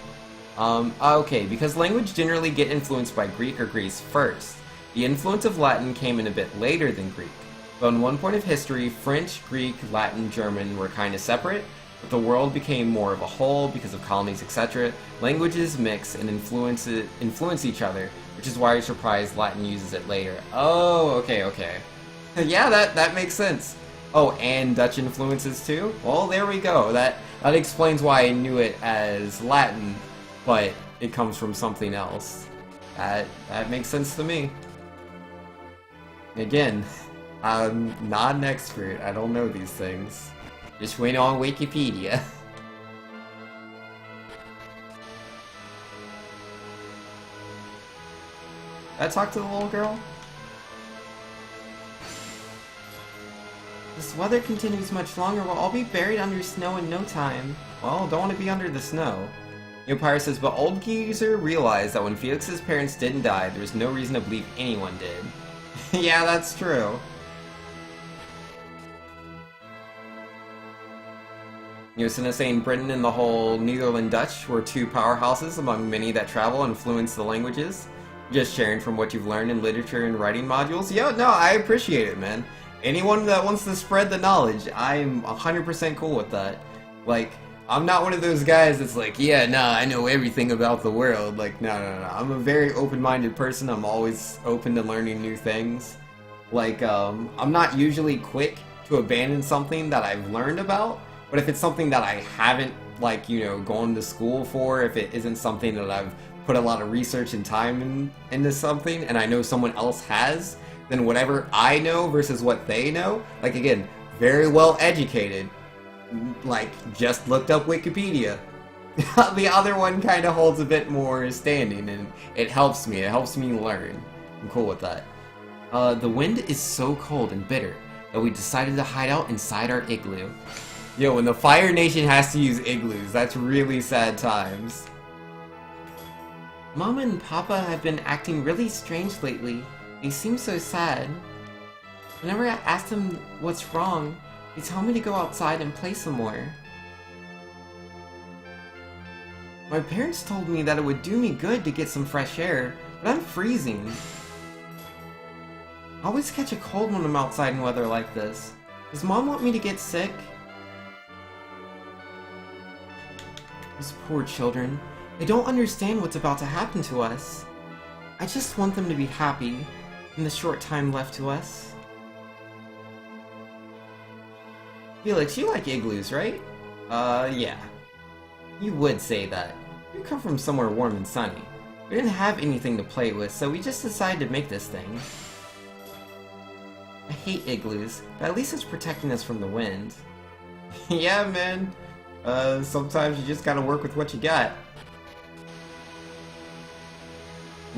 Okay, because language generally get influenced by Greek or Greece first. The influence of Latin came in a bit later than Greek. But in one point of history, French, Greek, Latin, German were kind of separate, but the world became more of a whole because of colonies, etc. Languages mix and influence each other, which is why you're surprised Latin uses it later. Oh, okay. Yeah, that makes sense. Oh, and Dutch influences too? Well, there we go. That explains why I knew it as Latin, but it comes from something else. That makes sense to me. Again, I'm not an expert. I don't know these things. Just went on Wikipedia. Did I talk to the little girl? This weather continues much longer, we'll all be buried under snow in no time. Well, don't want to be under the snow. Neopire says, but old geezer realized that when Felix's parents didn't die, there was no reason to believe anyone did. Yeah, that's true. Yosina saying Britain and the whole Netherland Dutch were two powerhouses among many that travel and influence the languages. Just sharing from what you've learned in literature and writing modules. Yeah, no, I appreciate it, man. Anyone that wants to spread the knowledge, I'm 100% cool with that. Like, I'm not one of those guys that's like, yeah, nah, I know everything about the world. Like, no. I'm a very open-minded person. I'm always open to learning new things. Like, I'm not usually quick to abandon something that I've learned about, but if it's something that I haven't, like, you know, gone to school for, if it isn't something that I've put a lot of research and time into something, and I know someone else has, then whatever I know versus what they know, like, again, very well educated, like, just looked up Wikipedia. The other one kind of holds a bit more standing, and it helps me learn. I'm cool with that. The wind is so cold and bitter that we decided to hide out inside our igloo. Yo, when the Fire Nation has to use igloos, that's really sad times. Mama and Papa have been acting really strange lately. They seem so sad. Whenever I ask them what's wrong, they tell me to go outside and play some more. My parents told me that it would do me good to get some fresh air, but I'm freezing. I always catch a cold when I'm outside in weather like this. Does Mom want me to get sick? Those poor children. They don't understand what's about to happen to us. I just want them to be happy in the short time left to us. Felix, you like igloos, right? Yeah. You would say that. You come from somewhere warm and sunny. We didn't have anything to play with, so we just decided to make this thing. I hate igloos, but at least it's protecting us from the wind. Yeah, man. Sometimes you just gotta work with what you got.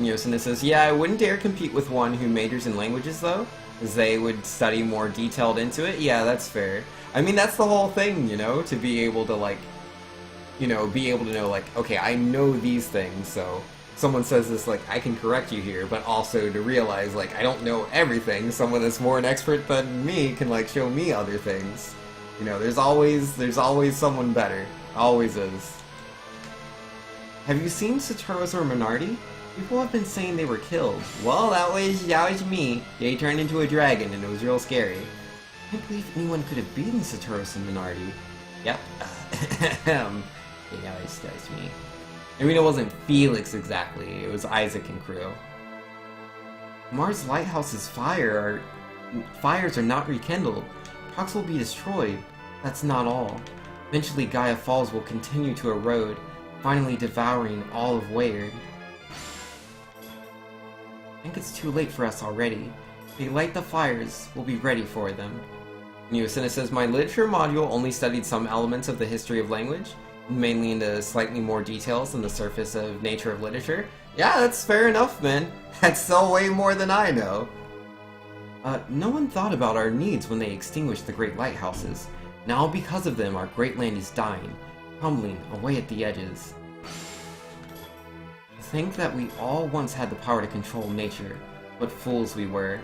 Yosina says, yeah, I wouldn't dare compete with one who majors in languages, though, as they would study more detailed into it. Yeah, that's fair. I mean, that's the whole thing, you know, to be able to, like, you know, be able to know, like, okay, I know these things, so someone says this, like, I can correct you here, but also to realize, like, I don't know everything. Someone that's more an expert than me can, like, show me other things. You know, there's always someone better. Always is. Have you seen Satoru's or Minardi? People have been saying they were killed. Well, that was me. They turned into a dragon and it was real scary. I can't believe anyone could have beaten Satoru and Minardi. Yep. Yeah, that's me. I mean, it wasn't Felix exactly. It was Isaac and crew. Mars Lighthouse's fires are not rekindled. Prox will be destroyed. That's not all. Eventually Gaia Falls will continue to erode, finally devouring all of Weyard. I think it's too late for us already. If they light the fires, we'll be ready for them. Neosina says, my literature module only studied some elements of the history of language. mainly into slightly more details than the surface of nature of literature. Yeah, that's fair enough, man. That's still way more than I know. No one thought about our needs when they extinguished the great lighthouses. Now because of them, our great land is dying, tumbling away at the edges. Think that we all once had the power to control nature. What fools we were.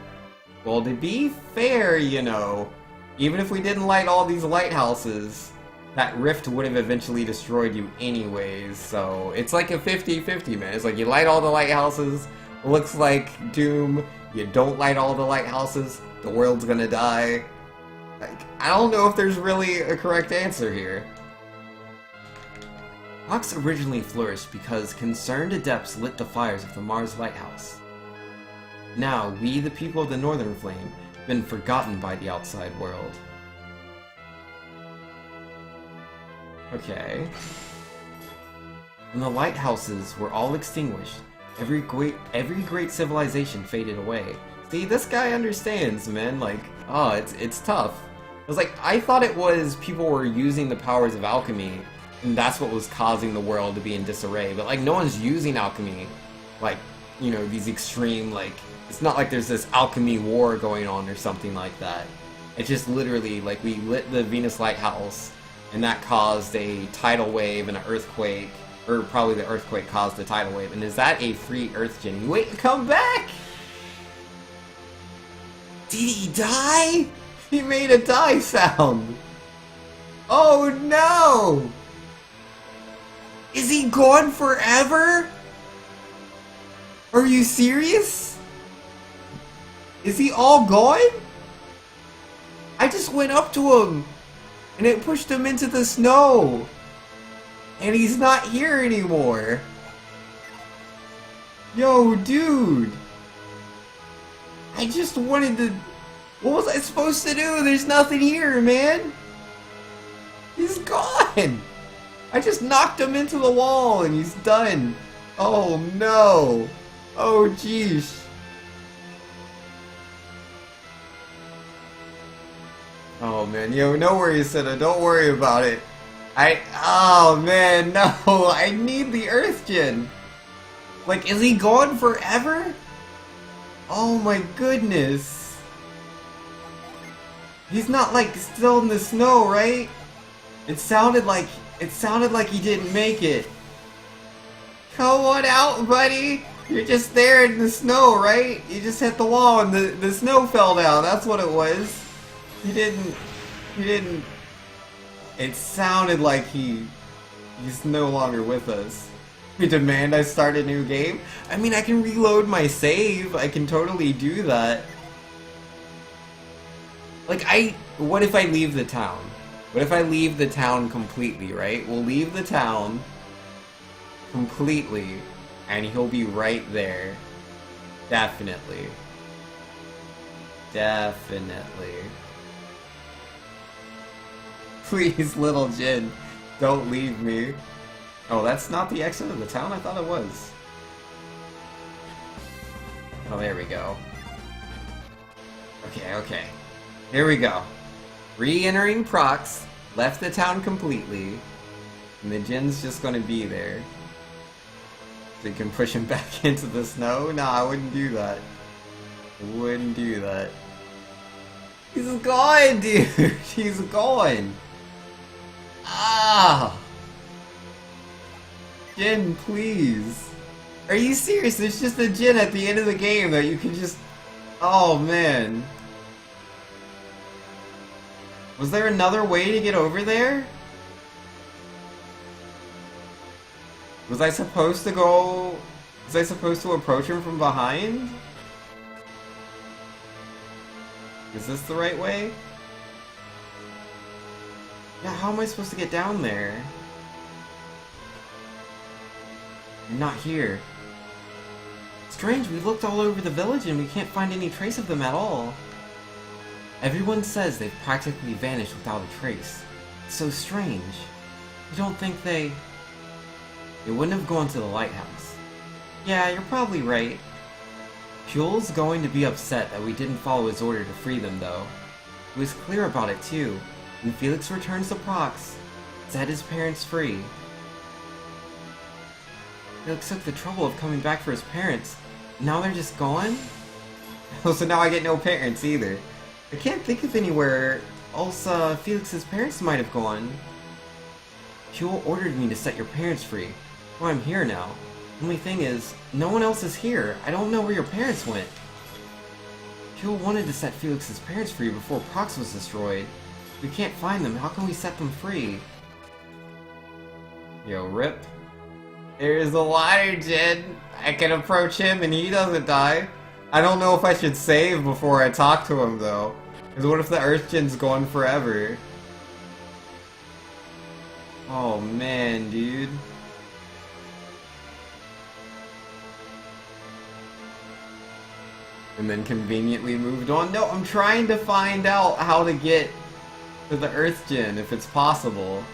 Well, to be fair, you know, even if we didn't light all these lighthouses, that rift would have eventually destroyed you anyways, so it's like a 50-50, man. It's like you light all the lighthouses, looks like doom. You don't light all the lighthouses, the world's gonna die. Like, I don't know if there's really a correct answer here. Rocks originally flourished because concerned adepts lit the fires of the Mars Lighthouse. Now, we, the people of the Northern Flame, have been forgotten by the outside world. Okay. When the lighthouses were all extinguished, every great civilization faded away. See, this guy understands, man. Like, oh, it's tough. It was like, I thought it was people were using the powers of alchemy, and that's what was causing the world to be in disarray. But, like, no one's using alchemy. Like, you know, these extreme, like, it's not like there's this alchemy war going on or something like that. It's just literally, like, we lit the Venus Lighthouse, and that caused a tidal wave and an earthquake. Or probably the earthquake caused the tidal wave. And is that a free Earth Genie? Wait, come back! Did he die? He made a die sound! Oh no! Is he gone forever? Are you serious? Is he all gone? I just went up to him and it pushed him into the snow. And he's not here anymore. Yo, dude. I just wanted to... What was I supposed to do? There's nothing here, man. He's gone. I just knocked him into the wall and he's done. Oh, no. Oh, jeez. Oh, man. Yo, no worries, Senna. Don't worry about it. Oh man, no, I need the Earth Gen. Like, is he gone forever? Oh my goodness. He's not, like, still in the snow, right? It sounded like he didn't make it. Come on out, buddy. You're just there in the snow, right? You just hit the wall and the snow fell down. That's what it was. You didn't... It sounded like he's no longer with us. We demand I start a new game? I mean, I can reload my save. I can totally do that. Like, what if I leave the town? What if I leave the town completely, right? We'll leave the town completely, and he'll be right there. Definitely. Definitely. Please, little Jin, don't leave me. Oh, that's not the exit of the town? I thought it was. Oh, there we go. Okay, okay. Here we go. Re-entering Prox, left the town completely, and the Jin's just gonna be there. So you can push him back into the snow? Nah, I wouldn't do that. I wouldn't do that. He's gone, dude! He's gone! Ah! Jin, please. Are you serious? There's just a Jin at the end of the game that you can just... Oh, man. Was there another way to get over there? Was I supposed to go... Was I supposed to approach him from behind? Is this the right way? Yeah, how am I supposed to get down there? You're not here. Strange, we looked all over the village and we can't find any trace of them at all. Everyone says they've practically vanished without a trace. It's so strange. You don't think they wouldn't have gone to the lighthouse? Yeah, you're probably right. Puel's going to be upset that we didn't follow his order to free them, though. He was clear about it, too. When Felix returns to Prox, set his parents free. Felix took the trouble of coming back for his parents. Now they're just gone? Oh, so now I get no parents either. I can't think of anywhere else Felix's parents might have gone. Huel ordered me to set your parents free. Well, I'm here now. Only thing is, no one else is here. I don't know where your parents went. Huel wanted to set Felix's parents free before Prox was destroyed. If we can't find them, how can we set them free? Yo, Rip. There's a water djinn. I can approach him and he doesn't die. I don't know if I should save before I talk to him though. Because what if the Earth Djinn's gone forever? Oh man, dude. And then conveniently moved on. No, I'm trying to find out how to get to the Earth Djinn, if it's possible.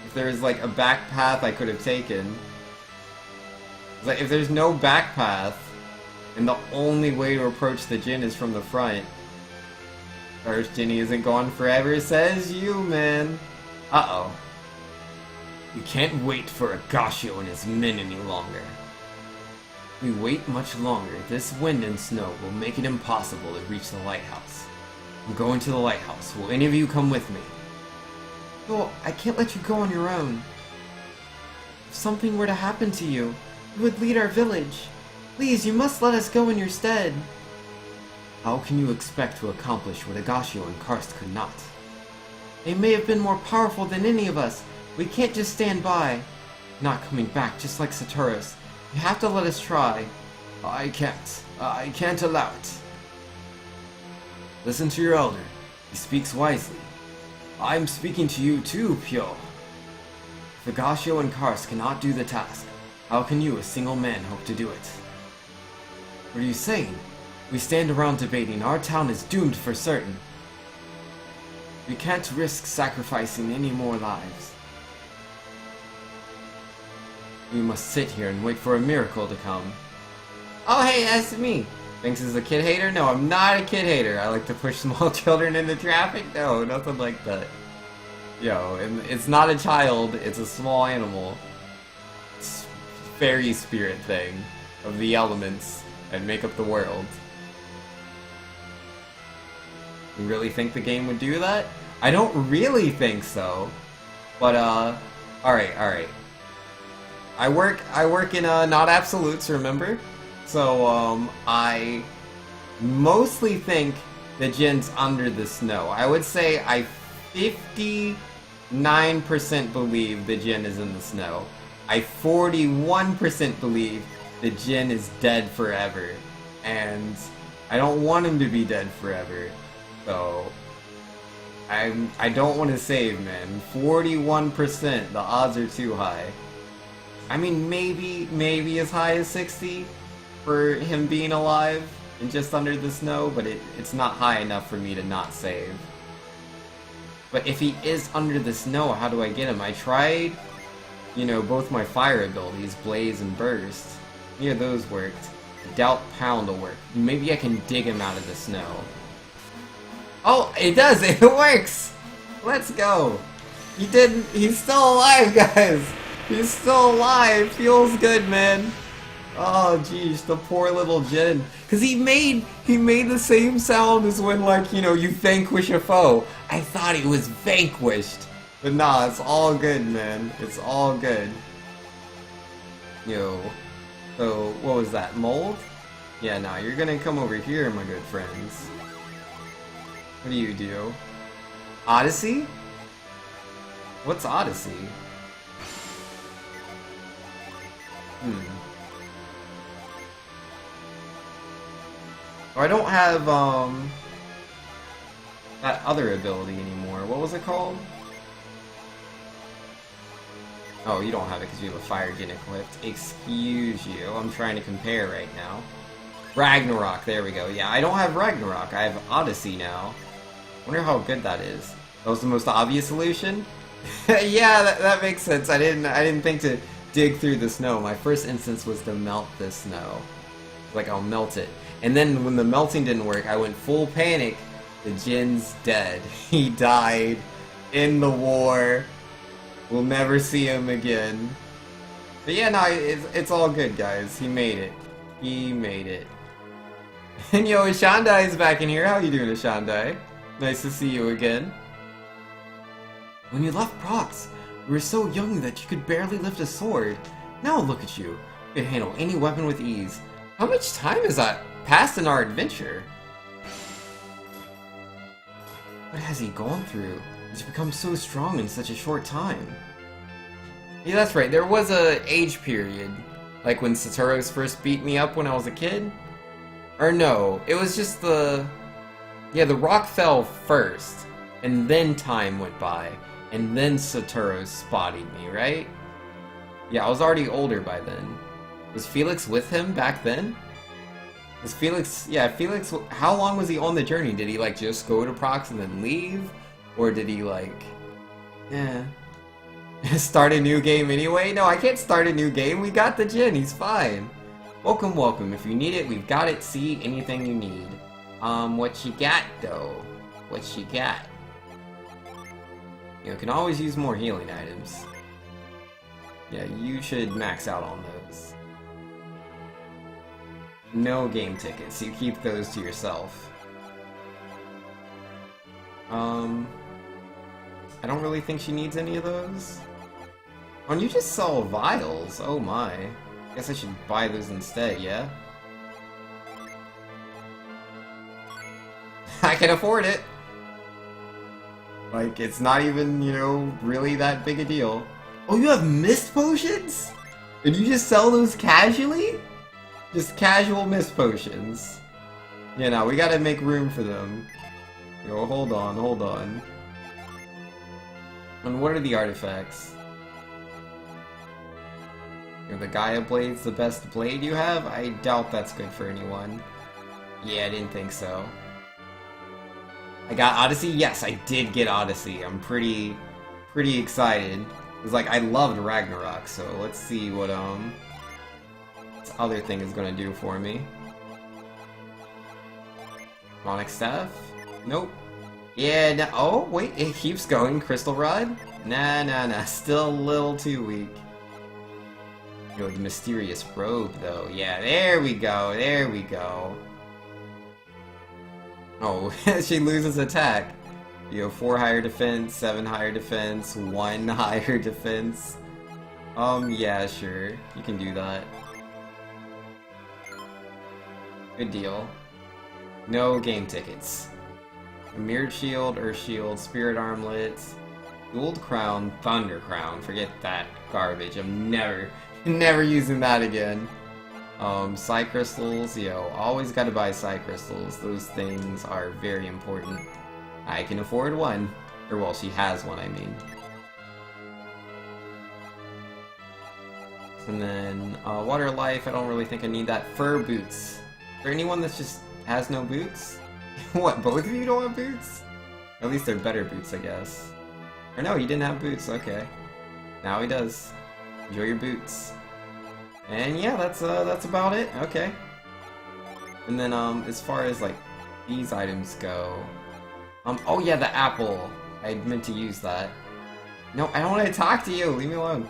If there's like a back path I could have taken. Like, if there's no back path, and the only way to approach the Djinn is from the front, Earth Djinn isn't gone forever, says you, man. Uh-oh. We can't wait for Agashio and his men any longer. If we wait much longer, this wind and snow will make it impossible to reach the lighthouse. I'm going to the lighthouse. Will any of you come with me? Oh, I can't let you go on your own. If something were to happen to you, you would lead our village. Please, you must let us go in your stead. How can you expect to accomplish what Agashio and Karst could not? They may have been more powerful than any of us. We can't just stand by. Not coming back, just like Saturos. You have to let us try. I can't. I can't allow it. Listen to your elder. He speaks wisely. I'm speaking to you too, Pyo. If Agashio and Karst cannot do the task, how can you, a single man, hope to do it? What are you saying? We stand around debating. Our town is doomed for certain. We can't risk sacrificing any more lives. We must sit here and wait for a miracle to come. Oh hey, that's me! Thinks he's a kid hater? No, I'm not a kid hater. I like to push small children into traffic? No, nothing like that. Yo, it's not a child, it's a small animal. It's a fairy spirit thing of the elements and make up the world. You really think the game would do that? I don't really think so. But alright. I work in not absolutes, remember? So I mostly think the Djinn's under the snow. I would say I 59% believe the Djinn is in the snow. I 41% believe the Djinn is dead forever. And I don't want him to be dead forever. So I don't want to save, man. 41%, the odds are too high. I mean, maybe as high as 60 for him being alive and just under the snow, but it's not high enough for me to not save. But if he is under the snow, how do I get him? I tried, you know, both my fire abilities, Blaze and Burst. Yeah, those worked. I doubt Pound will work. Maybe I can dig him out of the snow. Oh, it does! It works! Let's go! He's still alive, guys! He's still alive! Feels good, man! Oh, jeez, the poor little Djinn. Cause he made the same sound as when, like, you know, you vanquish a foe. I thought he was vanquished. But nah, it's all good, man. It's all good. Yo. So, what was that? Mold? Yeah, nah, you're gonna come over here, my good friends. What do you do? Odyssey? What's Odyssey? Oh, I don't have, that other ability anymore. What was it called? Oh, you don't have it because you have a fire Djinn equipped. Excuse you. I'm trying to compare right now. Ragnarok, there we go. Yeah, I don't have Ragnarok. I have Odyssey now. Wonder how good that is. That was the most obvious solution? Yeah, that makes sense. I didn't think to dig through the snow. My first instance was to melt the snow. Like, I'll melt it. And then when the melting didn't work, I went full panic. The Djinn's dead. He died in the war. We'll never see him again. But yeah, no, it's all good, guys. He made it. He made it. And yo, Ishandai is back in here. How you doing, Ishandai? Nice to see you again. When you left Prox, you were so young that you could barely lift a sword. Now look at you. You can handle any weapon with ease. How much time has that passed in our adventure? What has he gone through? He's become so strong in such a short time. Yeah, that's right. There was a age period. Like when Satoru's first beat me up when I was a kid. Or no, it was just the... Yeah, the rock fell first. And then time went by. And then Satoru spotted me, right? Yeah, I was already older by then. Was Felix with him back then? Was Felix... Yeah, Felix... How long was he on the journey? Did he, like, just go to Prox and then leave? Or did he, like... Yeah... Start a new game anyway? No, I can't start a new game. We got the Jin. He's fine. Welcome, welcome. If you need it, we've got it. See anything you need. What you got, though? What you got? You know, can always use more healing items. Yeah, you should max out on those. No game tickets. You keep those to yourself. I don't really think she needs any of those. Oh, and you just sell vials. Oh my. Guess I should buy those instead, yeah? I can afford it! Like, it's not even, you know, really that big a deal. Oh, you have mist potions? And you just sell those casually? Just casual mist potions. Yeah, no, we gotta make room for them. Yo, hold on, hold on. And what are the artifacts? You know, the Gaia Blade's the best blade you have? I doubt that's good for anyone. Yeah, I didn't think so. I got Odyssey? Yes, I did get Odyssey. I'm pretty excited. It's like, I loved Ragnarok, so let's see what, this other thing is gonna do for me. Demonic Staff? Nope. Yeah, no, oh, wait, it keeps going. Crystal Rod? Nah, still a little too weak. Yo, the Mysterious Robe, though. Yeah, there we go, there we go. Oh, she loses attack. You go 4 higher defense, 7 higher defense, 1 higher defense. Yeah, sure. You can do that. Good deal. No game tickets. Mirrored Shield, Earth Shield, Spirit Armlet, Gold Crown, Thunder Crown. Forget that garbage. I'm never using that again. Psy Crystals, yo, always gotta buy Psy Crystals. Those things are very important. I can afford one. Or, well, she has one, I mean. And then, Water Life, I don't really think I need that. Fur Boots. Is there anyone that just has no boots? What, both of you don't have boots? At least they're better boots, I guess. Or no, he didn't have boots, okay. Now he does. Enjoy your boots. And yeah, that's about it, okay. And then, as far as, like, these items go... oh yeah, the apple. I meant to use that. No, I don't want to talk to you, leave me alone.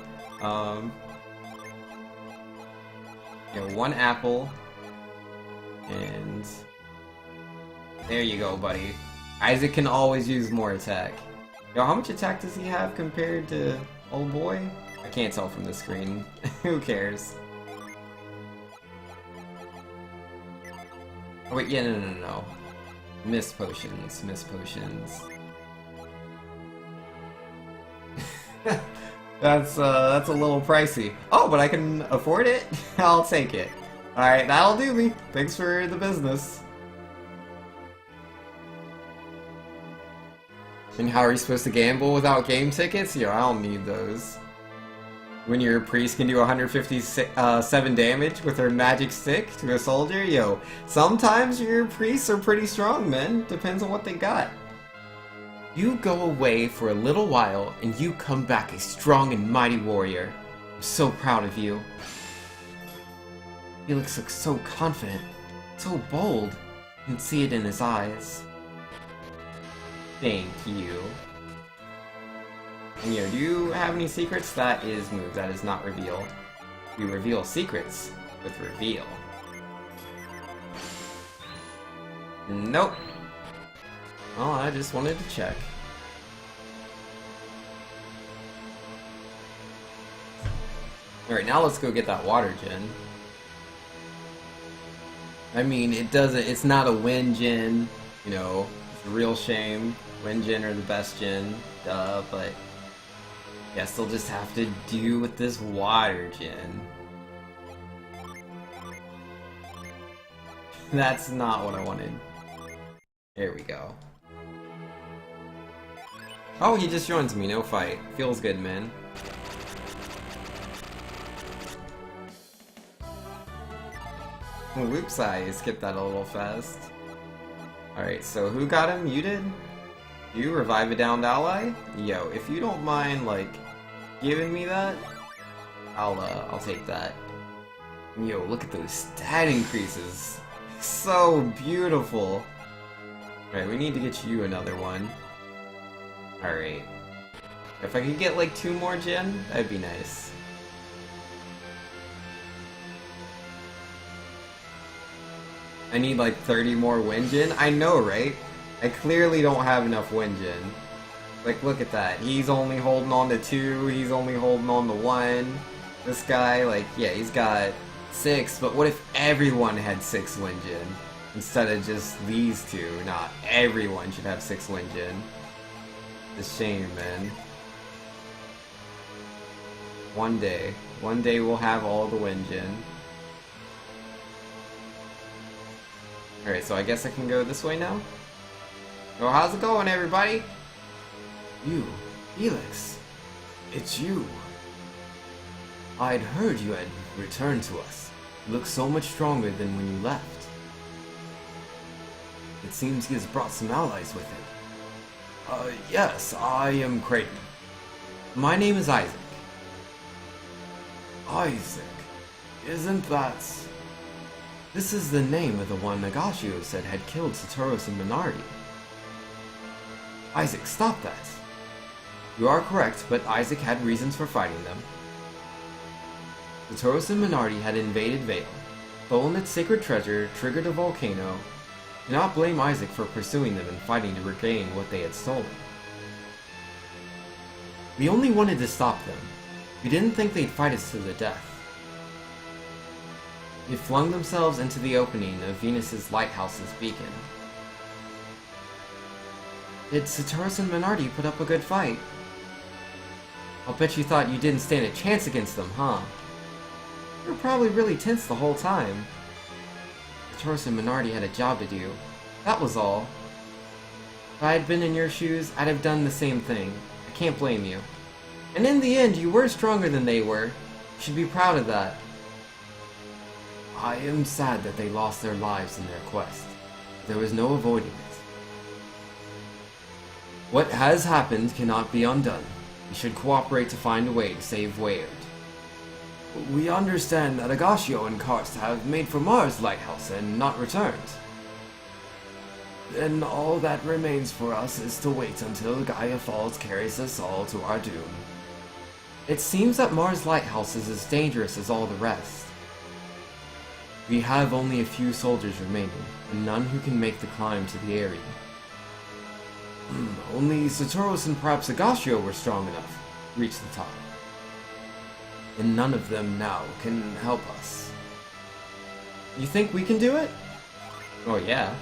Yeah, 1 apple. And... there you go, buddy. Isaac can always use more attack. Yo, how much attack does he have compared to old boy? I can't tell from the screen. Who cares? Oh wait, yeah, no. Mist potions, mist potions. That's a little pricey. Oh, but I can afford it? I'll take it. Alright, that'll do me. Thanks for the business. And how are you supposed to gamble without game tickets? Yo, I don't need those. When your priest can do 157 damage with her magic stick to a soldier, yo, sometimes your priests are pretty strong, man. Depends on what they got. You go away for a little while, and you come back a strong and mighty warrior. I'm so proud of you. Felix looks so confident, so bold. You can see it in his eyes. Thank you. And yo, do you have any secrets? That is moved. That is not revealed. We reveal secrets with reveal. Nope. Well, I just wanted to check. Alright, now let's go get that water gen. I mean, it's not a win gen, you know, it's a real shame. Win gen are the best gen, duh, but yeah, still just have to deal with this water gen. That's not what I wanted. There we go. Oh, he just joins me, no fight. Feels good, man. Whoops, I skipped that a little fast. Alright, so who got him? You did? You revive a downed ally? Yo, if you don't mind, like, giving me that, I'll take that. Yo, look at those stat increases. So beautiful. Alright, we need to get you another one. Alright. If I could get like 2 more gen, that'd be nice. I need like 30 more wind gen? I know, right? I clearly don't have enough wind gen. Like, look at that. He's only holding on to 2, he's only holding on to 1. This guy, like, yeah, he's got 6, but what if everyone had 6 wind gen? Instead of just these 2. Not everyone should have 6 wind gen. It's a shame, man. One day we'll have all the wind gen. Alright, so I guess I can go this way now? Oh, how's it going, everybody? You, Felix. It's you. I'd heard you had returned to us. You look so much stronger than when you left. It seems he has brought some allies with him. Yes, I am Creighton. My name is Isaac. Isaac? Isn't that... This is the name of the one Nagashio said had killed Satoros and Minardi. Isaac, stop that. You are correct, but Isaac had reasons for fighting them. Satoros and Minardi had invaded Vale, stolen its sacred treasure, triggered a volcano. Do not blame Isaac for pursuing them and fighting to regain what they had stolen. We only wanted to stop them. We didn't think they'd fight us to the death. They flung themselves into the opening of Venus's lighthouse's beacon. Did Satoros and Minardi put up a good fight? I'll bet you thought you didn't stand a chance against them, huh? You were probably really tense the whole time. Satoros and Minardi had a job to do. That was all. If I had been in your shoes, I'd have done the same thing. I can't blame you. And in the end, you were stronger than they were. You should be proud of that. I am sad that they lost their lives in their quest. There was no avoiding it. What has happened cannot be undone. We should cooperate to find a way to save Weyard. We understand that Agashio and Karst have made for Mars Lighthouse and not returned. Then all that remains for us is to wait until Gaia Falls carries us all to our doom. It seems that Mars Lighthouse is as dangerous as all the rest. We have only a few soldiers remaining, and none who can make the climb to the area. Only Satoros and perhaps Agashio were strong enough to reach the top. And none of them now can help us. You think we can do it? Oh yeah.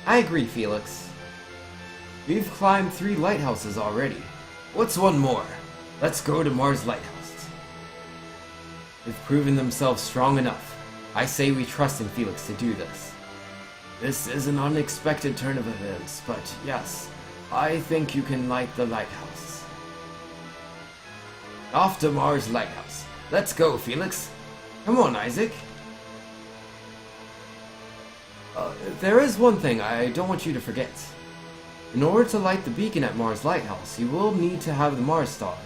I agree, Felix. We've climbed 3 lighthouses already. What's one more? Let's go to Mars Lighthouse. They've proven themselves strong enough. I say we trust in Felix to do this. This is an unexpected turn of events, but yes, I think you can light the lighthouse. Off to Mars Lighthouse. Let's go, Felix. Come on, Isaac. There is one thing I don't want you to forget. In order to light the beacon at Mars Lighthouse, you will need to have the Mars Star.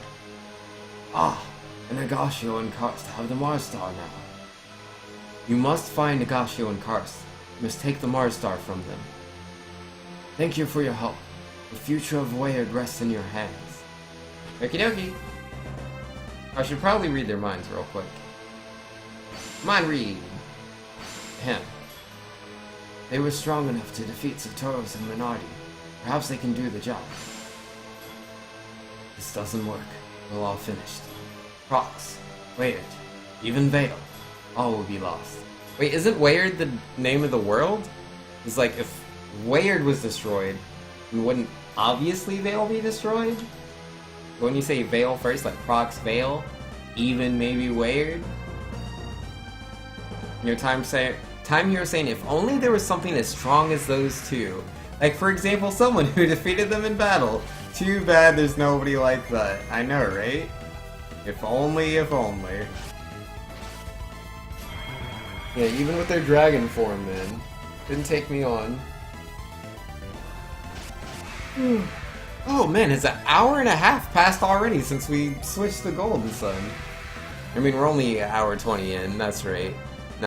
Ah, and Agashio and Karst have the Mars Star now. You must find Agashio and Karst. You must take the Mars Star from them. Thank you for your help. The future of Weyard rests in your hands. Okie dokie. I should probably read their minds real quick. Mind read. Him. They were strong enough to defeat Satoros and Minardi. Perhaps they can do the job. This doesn't work. We're all finished. Prox, Wayard, even Vale. All will be lost. Wait, isn't Wayard the name of the world? It's like, if Wayard was destroyed, then wouldn't obviously Vale be destroyed? When you say Vale first, like Prox, Vale, even maybe Wayard? You know, Time Hero saying, if only there was something as strong as those two. Like, for example, someone who defeated them in battle. Too bad there's nobody like that. I know, right? If only, if only. Yeah, even with their dragon form, man. Didn't take me on. Oh man, it's an hour and a half passed already since we switched to Golden Sun. I mean, we're only an hour 20 in, that's right.